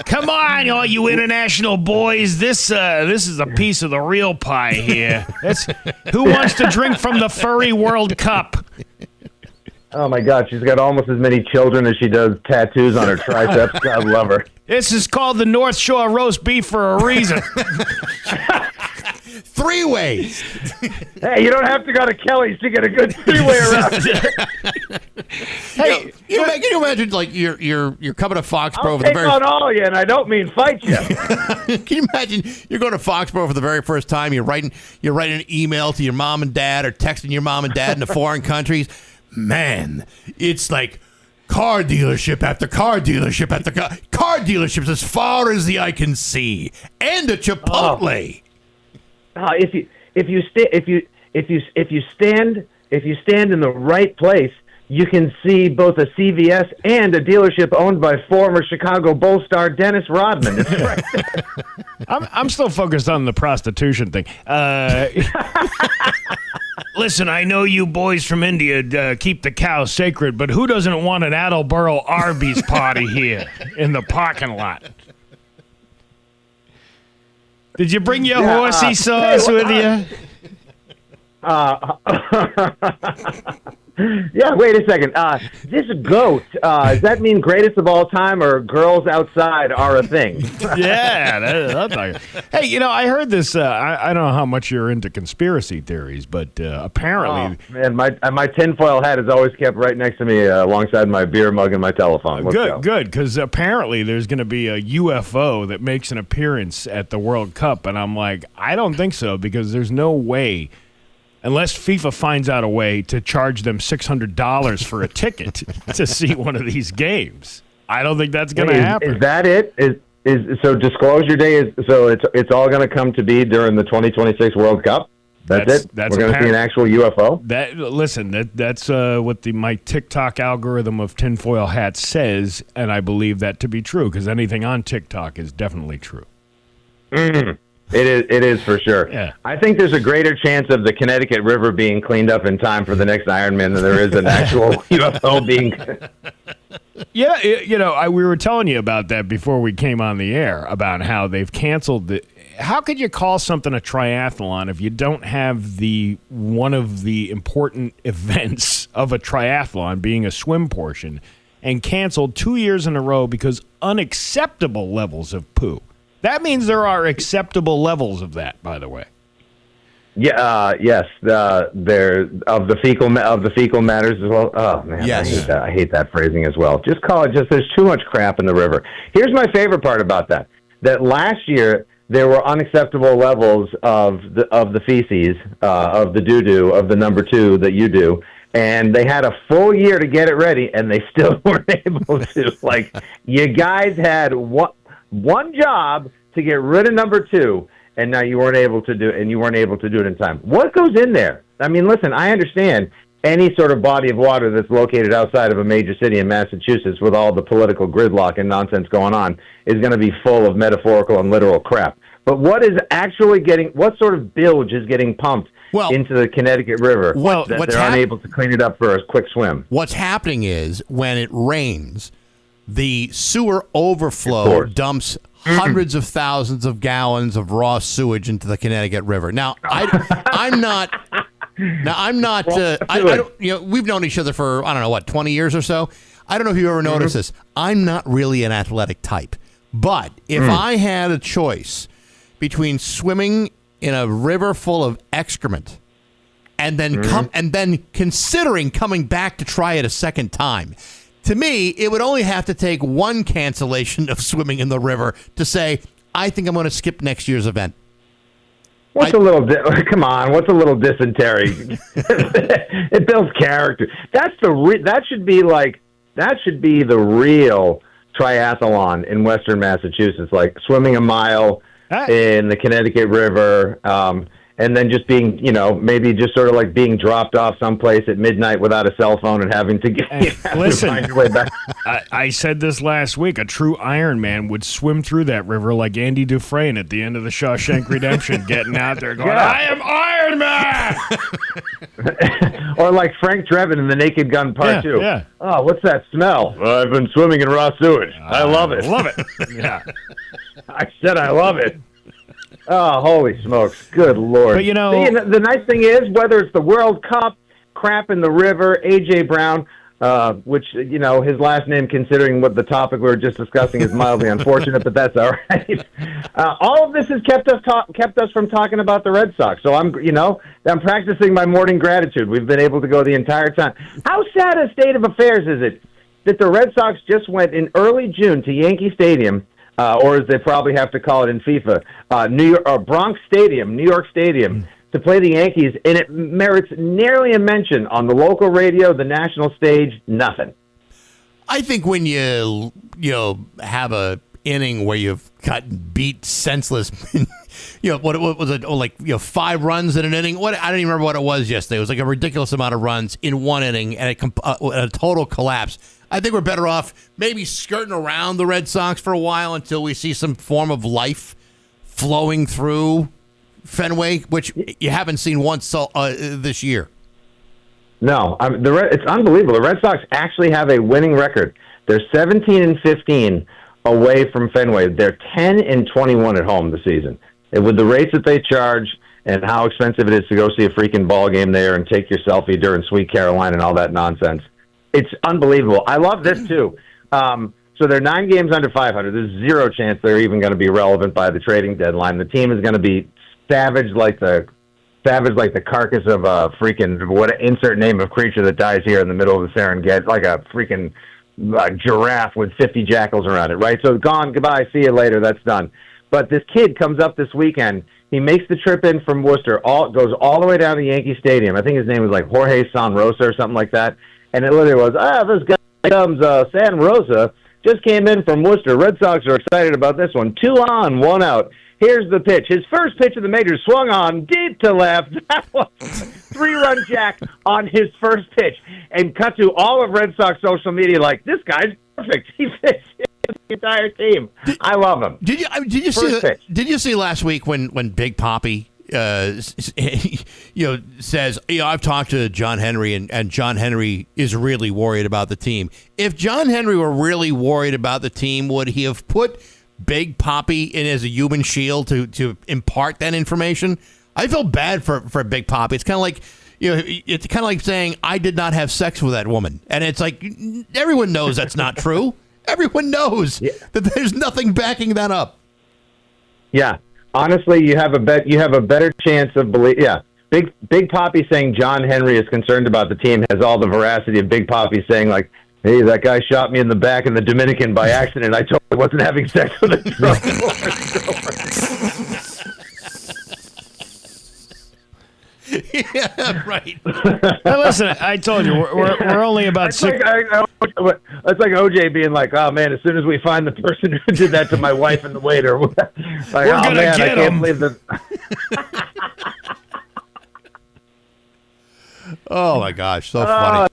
Come on, all you international boys. This is a piece of the real pie here. Who wants to drink from the furry World Cup? Oh, my God. She's got almost as many children as she does tattoos on her triceps. God love her. This is called the North Shore roast beef for a reason. 3 ways. Hey, you don't have to go to Kelly's to get a good 3-way around. Hey, can you imagine, like, you're coming to Foxborough for the very... I'll take on all you, and I don't mean fight you. Can you imagine you're going to Foxborough for the very first time, you're writing an email to your mom and dad or texting your mom and dad in the foreign countries? Man, it's like car dealership after car dealership after car dealerships as far as the eye can see, and a Chipotle. If you stand in the right place, you can see both a CVS and a dealership owned by former Chicago Bulls star Dennis Rodman. It's right there. I'm still focused on the prostitution thing. Listen, I know you boys from India keep the cow sacred, but who doesn't want an Attleboro Arby's party here in the parking lot? Did you bring your horsey sauce with you? Yeah, wait a second. This goat, does that mean greatest of all time or girls outside are a thing? Yeah. That's like, hey, I heard this. I don't know how much you're into conspiracy theories, but apparently... Oh, man, my tinfoil hat is always kept right next to me alongside my beer mug and my telephone. Good, because apparently there's going to be a UFO that makes an appearance at the World Cup, and I'm like, I don't think so, because there's no way unless FIFA finds out a way to charge them $600 for a ticket to see one of these games. I don't think that's going to happen. Is that it? So disclosure day it's all going to come to be during the 2026 World Cup? That's it? We're going to see an actual UFO? That's what my TikTok algorithm of tinfoil hats says, and I believe that to be true, because anything on TikTok is definitely true. Mm-hmm. It is for sure. Yeah. I think there's a greater chance of the Connecticut River being cleaned up in time for the next Ironman than there is an actual UFO being... Yeah, we were telling you about that before we came on the air, about how they've canceled the... How could you call something a triathlon if you don't have one of the important events of a triathlon being a swim portion, and canceled 2 years in a row because unacceptable levels of poo? That means there are acceptable levels of that, by the way. Yeah. Yes. There of the fecal matters as well. Oh man, yes. I hate that phrasing as well. Just call it. There's too much crap in the river. Here's my favorite part about that. That last year there were unacceptable levels of the feces, of the doo-doo, of the number 2 that you do. And they had a full year to get it ready, and they still weren't able to. Like, you guys had one job to get rid of number 2, and now you weren't able to do it in time. What goes in there? I mean, listen, I understand any sort of body of water that's located outside of a major city in Massachusetts with all the political gridlock and nonsense going on is going to be full of metaphorical and literal crap. But what sort of bilge is getting pumped into the Connecticut River that they're unable to clean it up for a quick swim? What's happening is when it rains, the sewer overflow dumps hundreds of thousands of gallons of raw sewage into the Connecticut River. Now, I'm not. I don't. We've known each other for 20 years or so. I don't know if you ever noticed this. I'm not really an athletic type, but if I had a choice between swimming in a river full of excrement and then considering coming back to try it a second time, to me, it would only have to take one cancellation of swimming in the river to say, I think I'm going to skip next year's event. What's a little dysentery? It builds character. That should be the real triathlon in Western Massachusetts, like swimming a mile in the Connecticut River, and then just being, maybe just sort of like being dropped off someplace at midnight without a cell phone and having to find your way back. I said this last week. A true Ironman would swim through that river like Andy Dufresne at the end of the Shawshank Redemption, getting out there going, I am Iron Man! Or like Frank Drebin in The Naked Gun Part 2. Yeah. Oh, what's that smell? I've been swimming in raw sewage. I love it. Love it. Yeah. I said I love it. Oh, holy smokes. Good Lord. But, the nice thing is, whether it's the World Cup, crap in the river, A.J. Brown, which, his last name, considering what the topic we were just discussing, is mildly unfortunate, but that's all right. All of this has kept us from talking about the Red Sox. So I'm practicing my morning gratitude. We've been able to go the entire time. How sad a state of affairs is it that the Red Sox just went in early June to Yankee Stadium, or as they probably have to call it in FIFA, Bronx Stadium, New York Stadium, to play the Yankees, and it merits nearly a mention on the local radio, the national stage, nothing. I think when you have a inning where you've gotten beat senseless, what was it, 5 runs in an inning? I don't even remember what it was yesterday. It was like a ridiculous amount of runs in one inning and a total collapse. I think we're better off maybe skirting around the Red Sox for a while until we see some form of life flowing through Fenway, which you haven't seen once this year. No, it's unbelievable. The Red Sox actually have a winning record. They're 17-15 away from Fenway. They're 10-21 at home this season. And with the rates that they charge and how expensive it is to go see a freaking ball game there and take your selfie during Sweet Caroline and all that nonsense, it's unbelievable. I love this, too. So they're 9 games under 500. There's zero chance they're even going to be relevant by the trading deadline. The team is going to be savage like the carcass of a freaking insert name of creature that dies here in the middle of the Serengeti, like a freaking giraffe with 50 jackals around it, right? So gone, goodbye, see you later, that's done. But this kid comes up this weekend. He makes the trip in from Worcester, goes all the way down to Yankee Stadium. I think his name was like Jorge San Rosa or something like that. And it literally was, this guy comes, San Rosa, just came in from Worcester. Red Sox are excited about this one. 2 on, 1 out. Here's the pitch. His first pitch of the majors swung on deep to left. That was 3-run jack on his first pitch. And cut to all of Red Sox social media like, this guy's perfect. He fits the entire team. I love him. Did you see last week when Big Papi says, I've talked to John Henry, and John Henry is really worried about the team. If John Henry were really worried about the team, would he have put Big Papi in as a human shield to impart that information? I feel bad for Big Papi. It's kind of like, it's kind of like saying I did not have sex with that woman, and it's like everyone knows that's not true. Everyone knows that there's nothing backing that up. Yeah. Honestly, you have a better chance of Big Papi saying John Henry is concerned about the team has all the veracity of Big Papi saying like, hey, that guy shot me in the back in the Dominican by accident. I totally wasn't having sex with a drunk Yeah, right. Now, listen, I told you we're only about it's like OJ being like, oh man, as soon as we find the person who did that to my wife and the waiter, like, we're oh gonna man, get I can't him. believe that. Oh my gosh, so funny.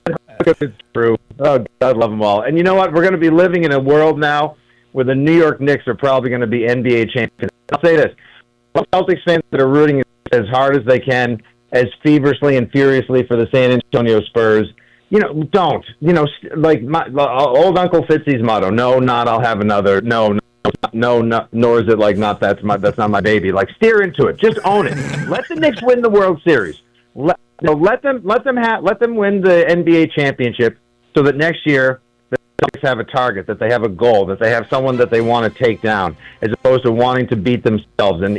It's true. Oh, God, love them all. And you know what? We're going to be living in a world now where the New York Knicks are probably going to be NBA champions. I'll say this: Celtics fans that are rooting as hard as they can, as feverishly and furiously for the San Antonio Spurs, don't. Like old Uncle Fitzy's motto: "No, not I'll have another. No, nor is it like not that's not my baby." Like steer into it. Just own it. Let the Knicks win the World Series. Let them win the NBA championship, so that next year the Celtics have a target, that they have a goal, that they have someone that they want to take down, as opposed to wanting to beat themselves and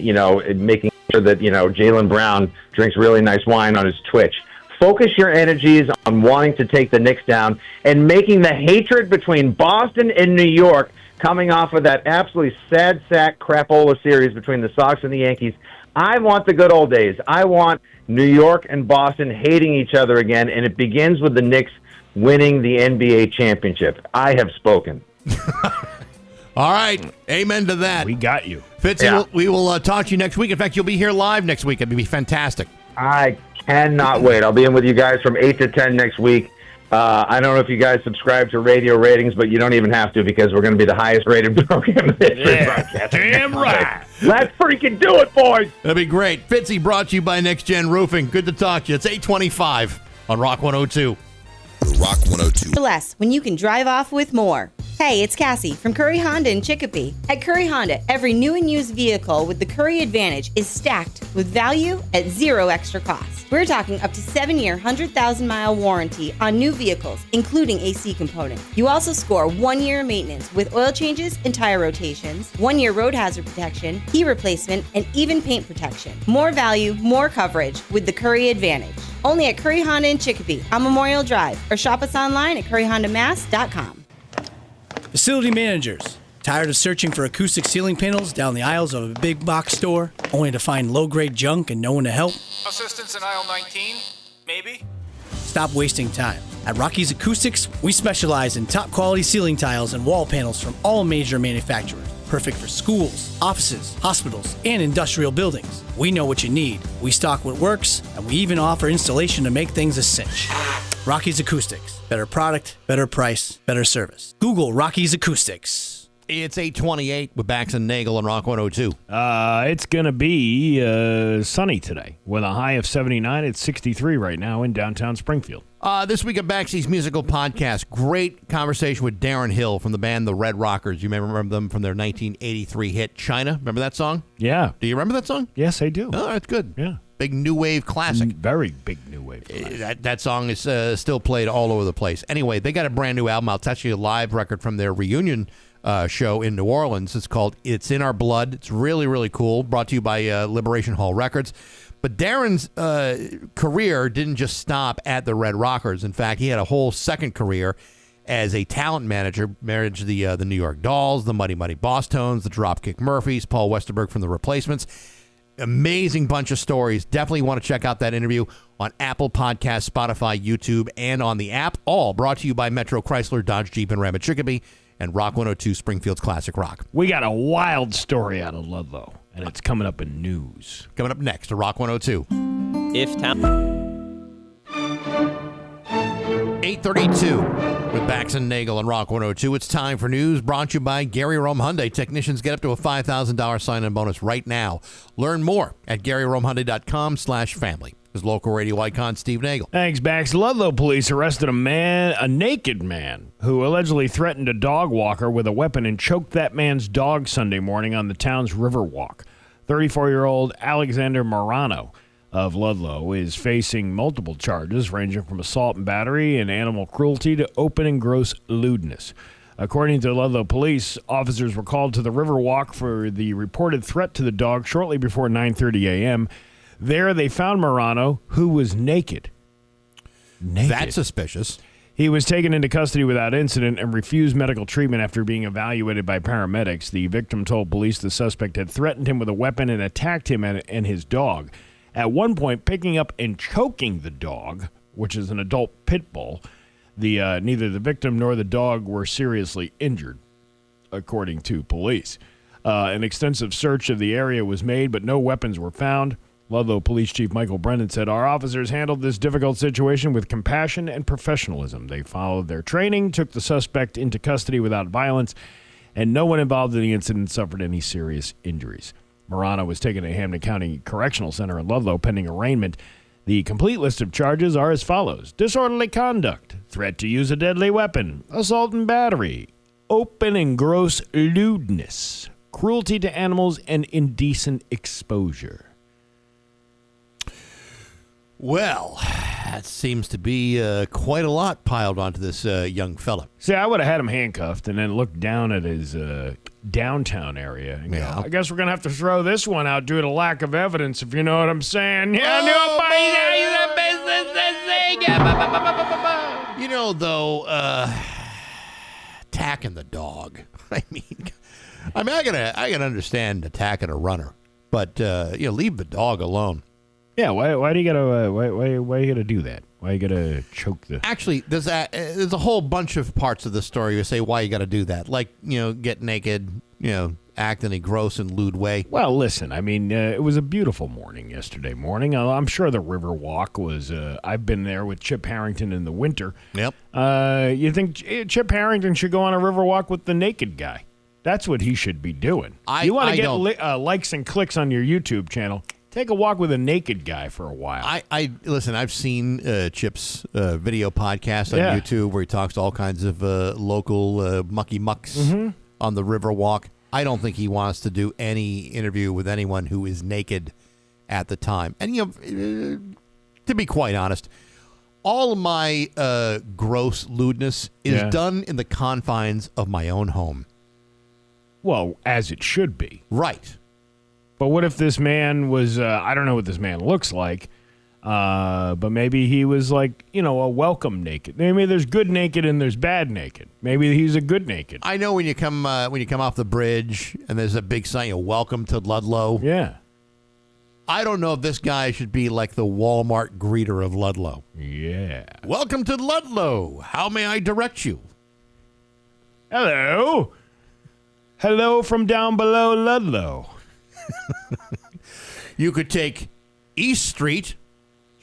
making sure that Jaylen Brown drinks really nice wine on his Twitch. Focus your energies on wanting to take the Knicks down and making the hatred between Boston and New York, coming off of that absolutely sad sack crapola series between the Sox and the Yankees. I want the good old days. I want New York and Boston hating each other again, and it begins with the Knicks winning the NBA championship. I have spoken. All right. Amen to that. We got you. Fitzy, we will talk to you next week. In fact, you'll be here live next week. It'll be fantastic. I cannot wait. I'll be in with you guys from 8 to 10 next week. I don't know if you guys subscribe to radio ratings, but you don't even have to, because we're going to be the highest rated program in the history of broadcasting. Damn right. Let's freaking do it, boys. That'd be great. Fitzy brought to you by Next Gen Roofing. Good to talk to you. It's 8:25 on Rock 102. Rock 102. For less when you can drive off with more. Hey, it's Cassie from Curry Honda in Chicopee. At Curry Honda, every new and used vehicle with the Curry Advantage is stacked with value at zero extra cost. We're talking up to 7-year, 100,000-mile warranty on new vehicles, including AC components. You also score 1 year maintenance with oil changes and tire rotations, 1 year road hazard protection, key replacement, and even paint protection. More value, more coverage with the Curry Advantage. Only at Curry Honda in Chicopee on Memorial Drive, or shop us online at curryhondamass.com. Facility managers, tired of searching for acoustic ceiling panels down the aisles of a big box store, only to find low-grade junk and no one to help? Assistance in aisle 19, maybe? Stop wasting time. At Rocky's Acoustics, we specialize in top-quality ceiling tiles and wall panels from all major manufacturers. Perfect for schools, offices, hospitals, and industrial buildings. We know what you need. We stock what works, and we even offer installation to make things a cinch. Rocky's Acoustics. Better product, better price, better service. Google Rocky's Acoustics. It's 8:28 with Bax and Nagle on Rock 102. It's going to be sunny today with a high of 79. It's 63 right now in downtown Springfield. This week at Baxy's Musical Podcast, great conversation with Darren Hill from the band The Red Rockers. You may remember them from their 1983 hit, China. Remember that song? Yeah. Do you remember that song? Yes, I do. Oh, that's good. Yeah. Big new wave classic. Very big new wave classic. That song is still played all over the place. Anyway, they got a brand new album out. It's actually a live record from their reunion show in New Orleans. It's called It's in Our Blood. It's really, really cool. Brought to you by Liberation Hall Records. But Darren's career didn't just stop at the Red Rockers. In fact, he had a whole second career as a talent manager, managed the New York Dolls, the Muddy Muddy Boss Tones, the Dropkick Murphys, Paul Westerberg from The Replacements. amazing bunch of stories. Definitely want to check out that interview on Apple Podcasts, Spotify, YouTube, and on the app. All brought to you by Metro Chrysler, Dodge, Jeep, and Ram at Chicopee and Rock 102, Springfield's Classic Rock. We got a wild story out of Ludlow, and it's coming up in news. Coming up next to Rock 102. 8:32 with Bax and Nagle on Rock 102. It's time for news brought to you by Gary Rome Hyundai. Technicians get up to a $5,000 sign-in bonus right now. Learn more at GaryRomeHyundai.com/family. His local radio icon, Steve Nagle. Thanks, Bax. Ludlow police arrested a naked man, who allegedly threatened a dog walker with a weapon and choked that man's dog Sunday morning on the town's Riverwalk. 34-year-old Alexander Morano of Ludlow is facing multiple charges ranging from assault and battery and animal cruelty to open and gross lewdness. According to Ludlow police, officers were called to the Riverwalk for the reported threat to the dog shortly before 9:30 a.m. There they found Morano, who was naked. That's suspicious. He was taken into custody without incident and refused medical treatment after being evaluated by paramedics. The victim told police the suspect had threatened him with a weapon and attacked him and his dog. At one point, picking up and choking the dog, which is an adult pit bull. Neither the victim nor the dog were seriously injured, according to police. An extensive search of the area was made, but no weapons were found. Ludlow Police Chief Michael Brennan said, "Our officers handled this difficult situation with compassion and professionalism. They followed their training, took the suspect into custody without violence, and no one involved in the incident suffered any serious injuries." Morano was taken to Hampden County Correctional Center in Ludlow pending arraignment. The complete list of charges are as follows: disorderly conduct, threat to use a deadly weapon, assault and battery, open and gross lewdness, cruelty to animals, and indecent exposure. Well, that seems to be quite a lot piled onto this young fella. See, I would have had him handcuffed and then looked down at his downtown area and go, I guess we're going to have to throw this one out due to lack of evidence, if you know what I'm saying. You know, though, attacking the dog. I can understand attacking a runner, but leave the dog alone. Yeah, why do you gotta why you gotta do that? Why you gotta choke the? Actually, there's a whole bunch of parts of the story you say why you gotta do that, like get naked, act in a gross and lewd way. Well, listen, I mean, it was a beautiful morning yesterday morning. I'm sure the Riverwalk was. I've been there with Chip Harrington in the winter. Yep. You think Chip Harrington should go on a Riverwalk with the naked guy? That's what he should be doing. You want to get likes and clicks on your YouTube channel? Take a walk with a naked guy for a while. Listen, I've seen Chip's video podcast on YouTube where he talks to all kinds of local mucky mucks on the Riverwalk. I don't think he wants to do any interview with anyone who is naked at the time. And, to be quite honest, all of my gross lewdness is done in the confines of my own home. Well, as it should be. Right. But what if this man was, I don't know what this man looks like, but maybe he was like, a welcome naked. Maybe there's good naked and there's bad naked. Maybe he's a good naked. I know when you come off the bridge and there's a big sign, welcome to Ludlow. Yeah. I don't know if this guy should be like the Walmart greeter of Ludlow. Yeah. Welcome to Ludlow. How may I direct you? Hello. Hello from down below Ludlow. You could take East Street,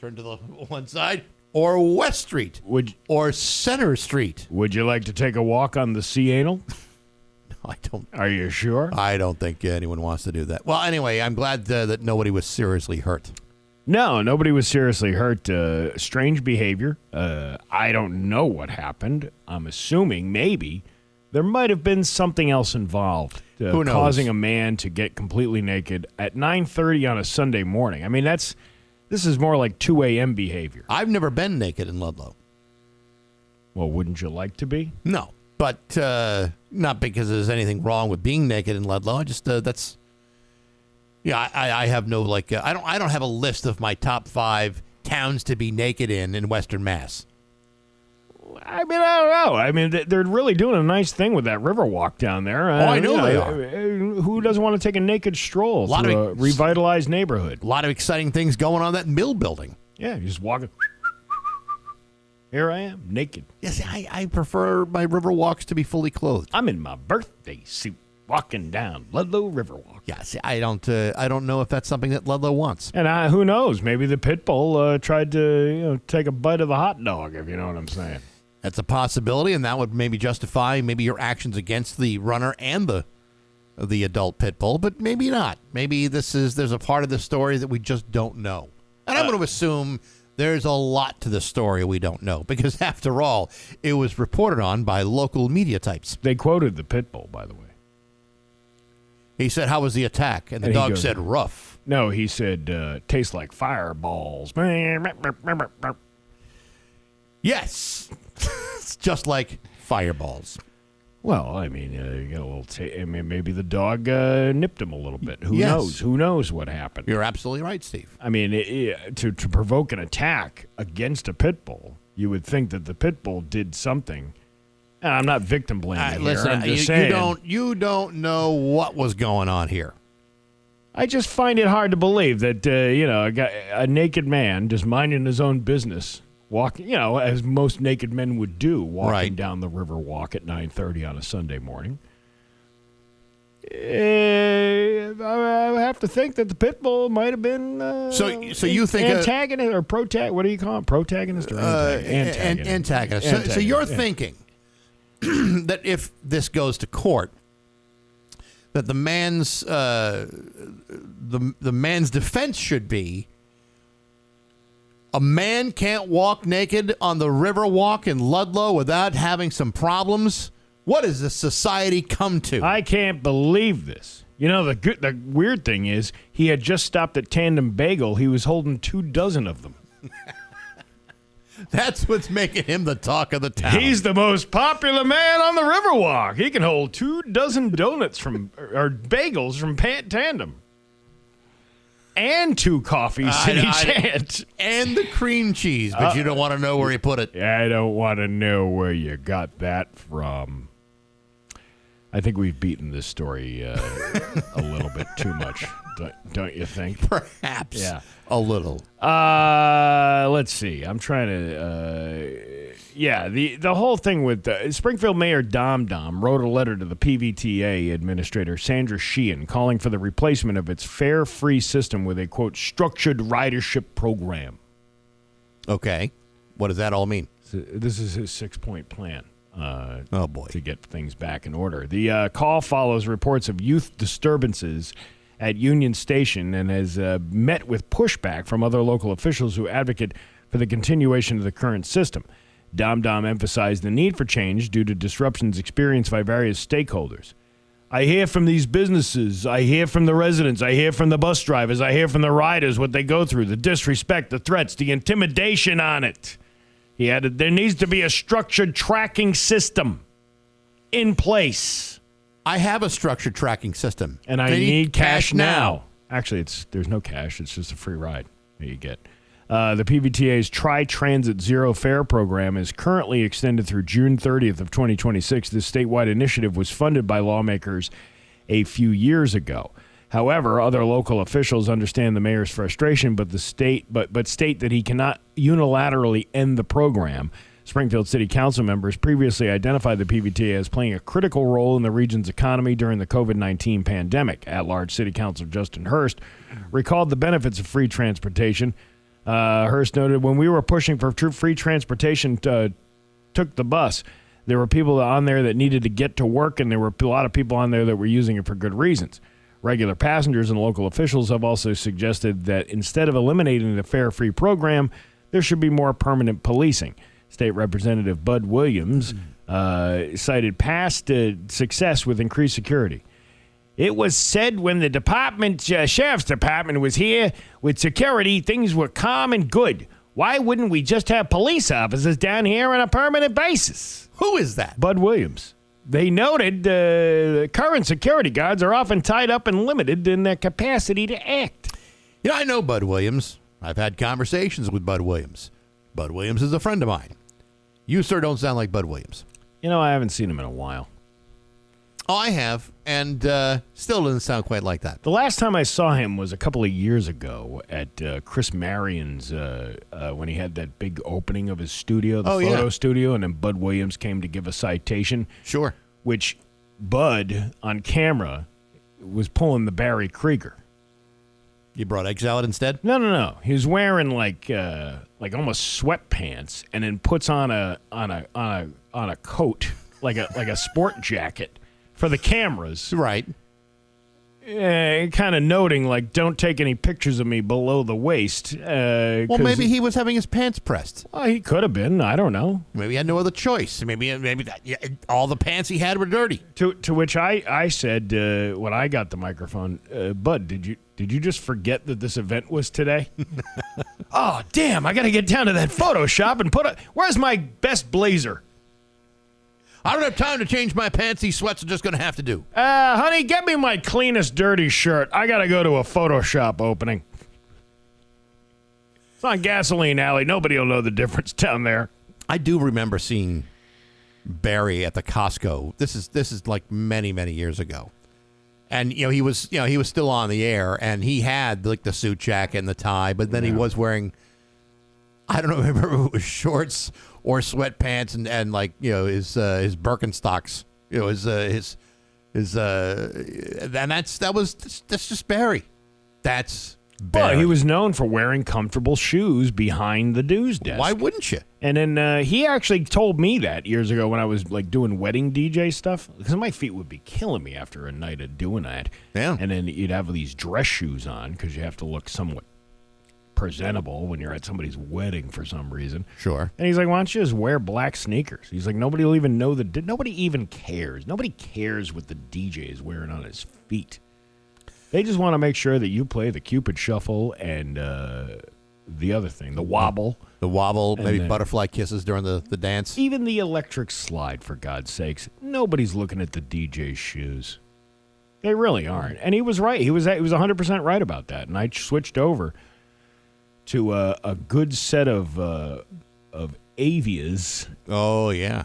turn to the one side, or West Street, or Center Street. Would you like to take a walk on the sea anal? No, I don't. Are you sure? I don't think anyone wants to do that. Well, anyway, I'm glad that nobody was seriously hurt. No, nobody was seriously hurt. Strange behavior. I don't know what happened. I'm assuming maybe there might have been something else involved. Who knows? Causing a man to get completely naked at 9:30 on a Sunday morning. I mean, this is more like 2 a.m. behavior. I've never been naked in Ludlow. Well, wouldn't you like to be? No, but not because there's anything wrong with being naked in Ludlow. I just that's. Yeah, I have no I don't have a list of my top 5 towns to be naked in Western Mass. I mean, I don't know. I mean, they're really doing a nice thing with that Riverwalk down there. I know they are. who doesn't want to take a naked stroll through a revitalized neighborhood? A lot of exciting things going on in that mill building. Yeah, you just walk. Here I am, naked. Yes, I prefer my river walks to be fully clothed. I'm in my birthday suit, walking down Ludlow Riverwalk. Yeah, see, I don't know if that's something that Ludlow wants. And who knows? Maybe the pit bull tried to take a bite of the hot dog, if you know what I'm saying. That's a possibility, and that would maybe justify your actions against the runner and the adult pit bull, but maybe not. Maybe there's a part of the story that we just don't know. And I'm going to assume there's a lot to the story we don't know, because after all, it was reported on by local media types. They quoted the pit bull, by the way. He said, "How was the attack?" And the dog said, "Rough." No, he said, "Tastes like fireballs." Yes. It's just like fireballs. Well, I mean, you got a little. Maybe the dog nipped him a little bit. Who knows? Who knows what happened? You're absolutely right, Steve. I mean, to provoke an attack against a pit bull, you would think that the pit bull did something. And I'm not victim blaming here. Listen, I'm just saying. You don't know what was going on here. I just find it hard to believe that a naked man just minding his own business. Walking, as most naked men would do, walking down the river walk at 9:30 on a Sunday morning. I have to think that the pit bull might have been so you think antagonist or protagonist? What do you call it? Protagonist or antagonist? Antagonist. So you're thinking that if this goes to court, that the man's the man's defense should be, a man can't walk naked on the river walk in Ludlow without having some problems? What does this society come to? I can't believe this. The weird thing is, he had just stopped at Tandem Bagel. He was holding 24 of them. That's what's making him the talk of the town. He's the most popular man on the Riverwalk. He can hold 24 donuts or bagels from Tandem. And 2 coffees in each hand. And the cream cheese, but you don't want to know where he put it. I don't want to know where you got that from. I think we've beaten this story a little bit too much, don't you think? Perhaps. Yeah. A little. Let's see. I'm trying to... the whole thing with Springfield Mayor Dom wrote a letter to the PVTA administrator, Sandra Sheehan, calling for the replacement of its fare-free system with a, quote, structured ridership program. Okay. What does that all mean? So this is his 6-point plan. Oh, boy. To get things back in order. The call follows reports of youth disturbances at Union Station and has met with pushback from other local officials who advocate for the continuation of the current system. Dom emphasized the need for change due to disruptions experienced by various stakeholders. I hear from these businesses, I hear from the residents, I hear from the bus drivers, I hear from the riders what they go through, the disrespect, the threats, the intimidation on it. He added, there needs to be a structured tracking system in place. I have a structured tracking system. And I need cash now. Actually, there's no cash. It's just a free ride that you get. The PVTA's Tri-Transit Zero Fare program is currently extended through June 30th of 2026. This statewide initiative was funded by lawmakers a few years ago. However, other local officials understand the mayor's frustration, but state that he cannot unilaterally end the program. Springfield City Council members previously identified the PVTA as playing a critical role in the region's economy during the COVID-19 pandemic. At-large City Councilor Justin Hurst recalled the benefits of free transportation. Hurst noted, when we were pushing for free transportation, took the bus, there were people on there that needed to get to work, and there were a lot of people on there that were using it for good reasons. Regular passengers and local officials have also suggested that instead of eliminating the fare-free program, there should be more permanent policing. State Representative Bud Williams cited past success with increased security. It was said when the sheriff's department was here with security, things were calm and good. Why wouldn't we just have police officers down here on a permanent basis? Who is that? Bud Williams. They noted the current security guards are often tied up and limited in their capacity to act. I know Bud Williams. I've had conversations with Bud Williams. Bud Williams is a friend of mine. You, sir, don't sound like Bud Williams. I haven't seen him in a while. Oh, I have, and still doesn't sound quite like that. The last time I saw him was a couple of years ago at Chris Marion's when he had that big opening of his studio, the photo studio, and then Bud Williams came to give a citation. Sure. Which Bud, on camera, was pulling the Barry Krieger. You brought egg salad instead? No. He was wearing like almost sweatpants, and then puts on a coat like a sport jacket for the cameras. Right. Kind of noting, like, don't take any pictures of me below the waist. Well, maybe he was having his pants pressed. Well, he could have been. I don't know. Maybe he had no other choice. Maybe all the pants he had were dirty. To which I said when I got the microphone, Bud, did you just forget that this event was today? Oh, damn! I got to get down to that Photoshop and where's my best blazer? I don't have time to change my pants. These sweats are just going to have to do. Honey, get me my cleanest dirty shirt. I got to go to a Photoshop opening. It's on Gasoline Alley. Nobody will know the difference down there. I do remember seeing Barry at the Costco. This is like many, many years ago. And he was still on the air, and he had like the suit jacket and the tie, but then he was wearing, I don't know, remember if it was shorts or sweatpants and like his Birkenstocks, his and that's just Barry. That's Barry. Well, he was known for wearing comfortable shoes behind the dues desk. Why wouldn't you? And then he actually told me that years ago when I was like doing wedding DJ stuff, because my feet would be killing me after a night of doing that. Yeah. And then you'd have these dress shoes on because you have to look somewhat presentable when you're at somebody's wedding for some reason. Sure. And he's like, why don't you just wear black sneakers? He's like, nobody will even know nobody even cares. Nobody cares what the DJ is wearing on his feet. They just want to make sure that you play the Cupid Shuffle and the other thing, the wobble. The wobble, maybe butterfly kisses during the dance. Even the electric slide, for God's sakes. Nobody's looking at the DJ's shoes. They really aren't. And he was right. He was 100% right about that. And I switched over to a good set of Avias. Oh, yeah.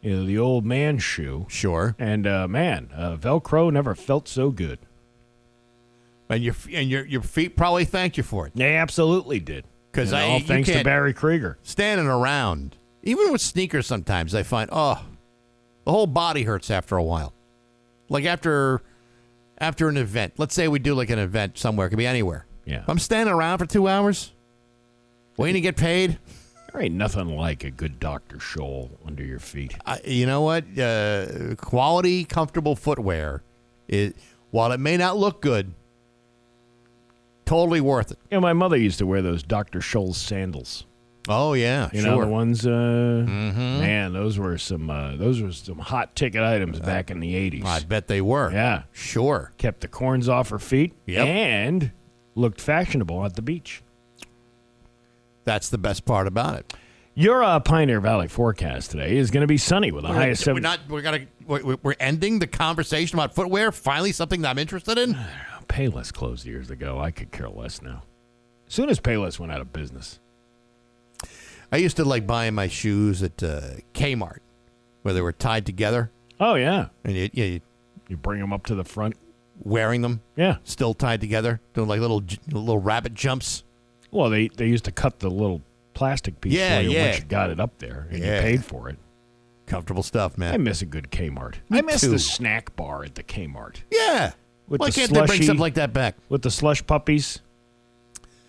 The old man shoe. Sure. And, Velcro never felt so good. And your feet probably thanked you for it. They absolutely did. Because all thanks to Barry Krieger. Standing around, even with sneakers sometimes, I find, the whole body hurts after a while. Like after an event. Let's say we do like an event somewhere. It could be anywhere. Yeah. If I'm standing around for 2 hours, waiting to get paid. There ain't nothing like a good Dr. Scholl under your feet. You know what? Quality, comfortable footwear, while it may not look good, totally worth it. My mother used to wear those Dr. Scholl's sandals. Oh yeah, you know the ones. Man, those were some hot ticket items back in the 80s. I bet they were. Yeah, sure. Kept the corns off her feet. Yep. And looked fashionable at the beach. That's the best part about it. Your Pioneer Valley forecast today is going to be sunny with a high of 7. We're ending the conversation about footwear. Finally, something that I'm interested in. Payless closed years ago. I could care less now. As soon as Payless went out of business. I used to like buying my shoes at Kmart, where they were tied together. Oh yeah, and you bring them up to the front, wearing them. Yeah, still tied together, doing like little rabbit jumps. Well, they used to cut the little plastic piece for you once you got it up there, and you paid for it. Comfortable stuff, man. I miss a good Kmart. Me I miss too. the snack bar at the Kmart. Yeah. Why can't they bring something like that back? With the slush puppies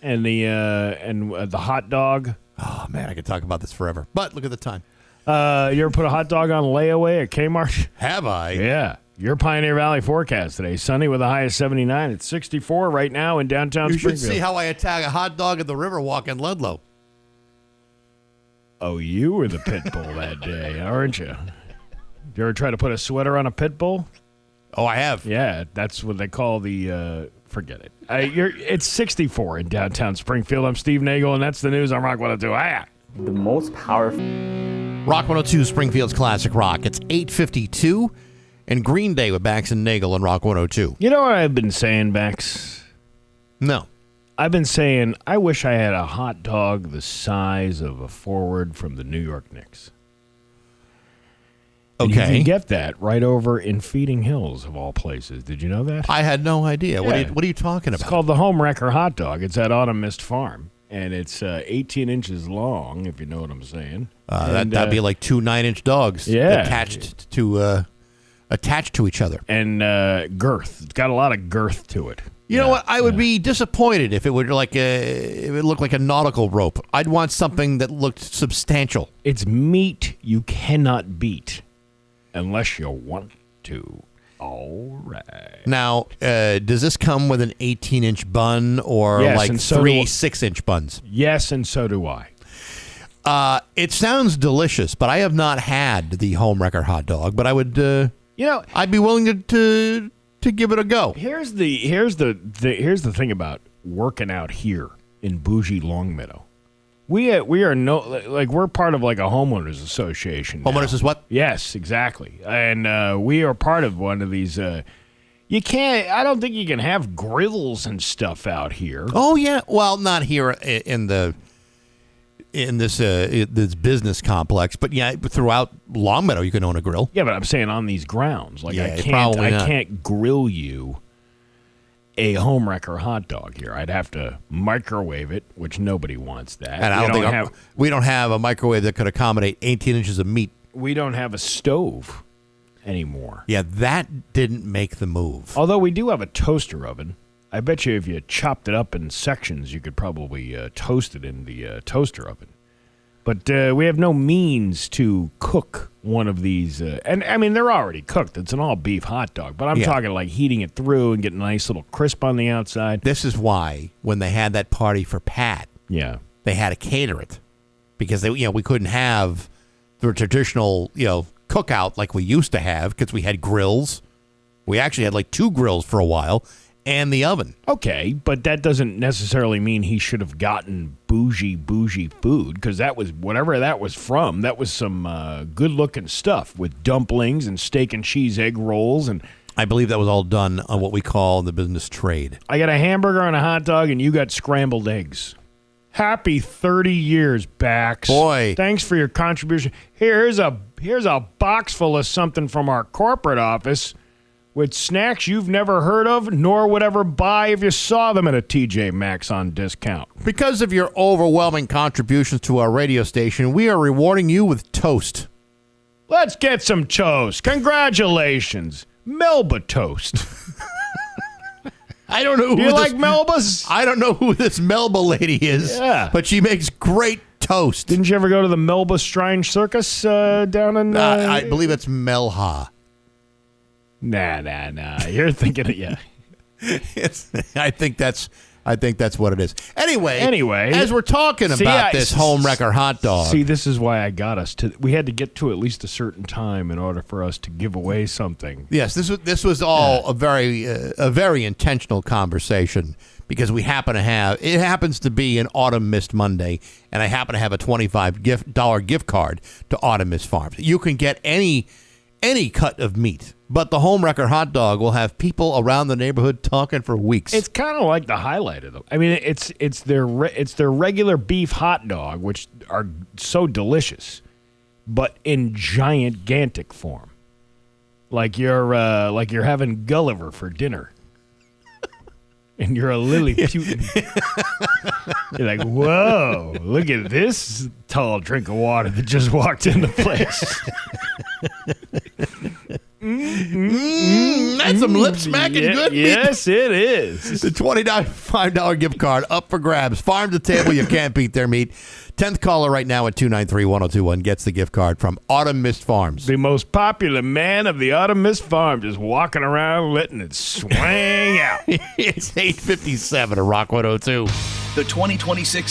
and the hot dog. Oh man, I could talk about this forever. But look at the time. You ever put a hot dog on layaway at Kmart? Have I? Yeah. Your Pioneer Valley forecast today. Sunny with a high of 79. It's 64 right now in downtown Springfield. You should see how I attack a hot dog at the Riverwalk in Ludlow. Oh, you were the pit bull that day, aren't you? You ever try to put a sweater on a pit bull? Oh, I have. Yeah, that's what they call the, forget it. It's 64 in downtown Springfield. I'm Steve Nagle, and that's the news on Rock 102. The most powerful. Rock 102, Springfield's Classic Rock. It's 8:52, and Green Day with Bax and Nagle on Rock 102. You know what I've been saying, Bax? No. I've been saying, I wish I had a hot dog the size of a forward from the New York Knicks. And you Okay. can get that right over in Feeding Hills, of all places. Did you know that? I had no idea. Yeah. What are you talking It's about? called the Home Wrecker Hot Dog. It's at Autumn Mist Farm, and it's 18 inches long, if you know what I'm saying. That'd be like 2 9-inch dogs attached to each other. And girth. It's got a lot of girth to it. You know what? I would be disappointed if it would if it looked like a nautical rope. I'd want something that looked substantial. It's meat you cannot beat unless you want to. All right. Now, does this come with an 18-inch bun or Yes, like and so 3 do- 6-inch buns? Yes, and so do I. It sounds delicious, but I have not had the Home Wrecker hot dog. But I would, I'd be willing to give it a go. Here's the thing about working out here in bougie Longmeadow. We are we're part of like a homeowners association. now. Homeowners is what? Yes, exactly. And we are part of one of these. You can't. I don't think you can have grills and stuff out here. Oh yeah, well, not here in this business complex, but yeah, throughout Longmeadow you can own a grill. Yeah, but I'm saying on these grounds, like Yeah, I probably not. can't grill you a Home Wrecker hot dog here. I'd have to microwave it, which nobody wants that. And I don't think we don't have a microwave that could accommodate 18 inches of meat. We don't have a stove anymore. Yeah, that didn't make the move. Although we do have a toaster oven. I bet you if you chopped it up in sections, you could probably toast it in the toaster oven. But we have no means to cook one of these. And, I mean, they're already cooked. It's an all-beef hot dog. But I'm talking like heating it through and getting a nice little crisp on the outside. This is why when they had that party for Pat, they had to cater it. Because we couldn't have the traditional, cookout like we used to have because we had grills. We actually had like 2 grills for a while. And the oven. Okay, but that doesn't necessarily mean he should have gotten bougie food, because that was, whatever that was from, that was some good-looking stuff with dumplings and steak and cheese egg rolls. And I believe that was all done on what we call the business trade. I got a hamburger and a hot dog, and you got scrambled eggs. Happy 30 years, Bax. Boy. Thanks for your contribution. Here's a box full of something from our corporate office with snacks you've never heard of nor would ever buy if you saw them at a TJ Maxx on discount. Because of your overwhelming contributions to our radio station, we are rewarding you with toast. Let's get some toast. Congratulations. Melba toast. I don't know who Do you like Melba's? I don't know who this Melba lady is, but she makes great toast. Didn't you ever go to the Melba Strange Circus down in... I believe it's Melha. Nah. You're thinking it, I think that's what it is. Anyway, as we're talking See, about this Home Wrecker hot dog. See, this is why I got us to. We had to get to at least a certain time in order for us to give away something. Yes, this was all a very intentional conversation because we happen to have. It happens to be an Autumn Mist Monday, and I happen to have a $25 gift card to Autumn Mist Farms. You can get any cut of meat. But the Home Wrecker hot dog will have people around the neighborhood talking for weeks. It's kind of like the highlight of them. I mean, it's their regular beef hot dog, which are so delicious, but in gigantic form, like you're having Gulliver for dinner, and you're a Lilliputian. You're like, whoa! Look at this tall drink of water that just walked into place. That's some lip smacking good meat. Yes, it is. The $25 gift card up for grabs. Farm to table, you can't beat their meat. 10th caller right now at 293-1021 gets the gift card from Autumn Mist Farms. The most popular man of the Autumn Mist Farm just walking around letting it swing out. It's 8:57 at Rock 102. The 2026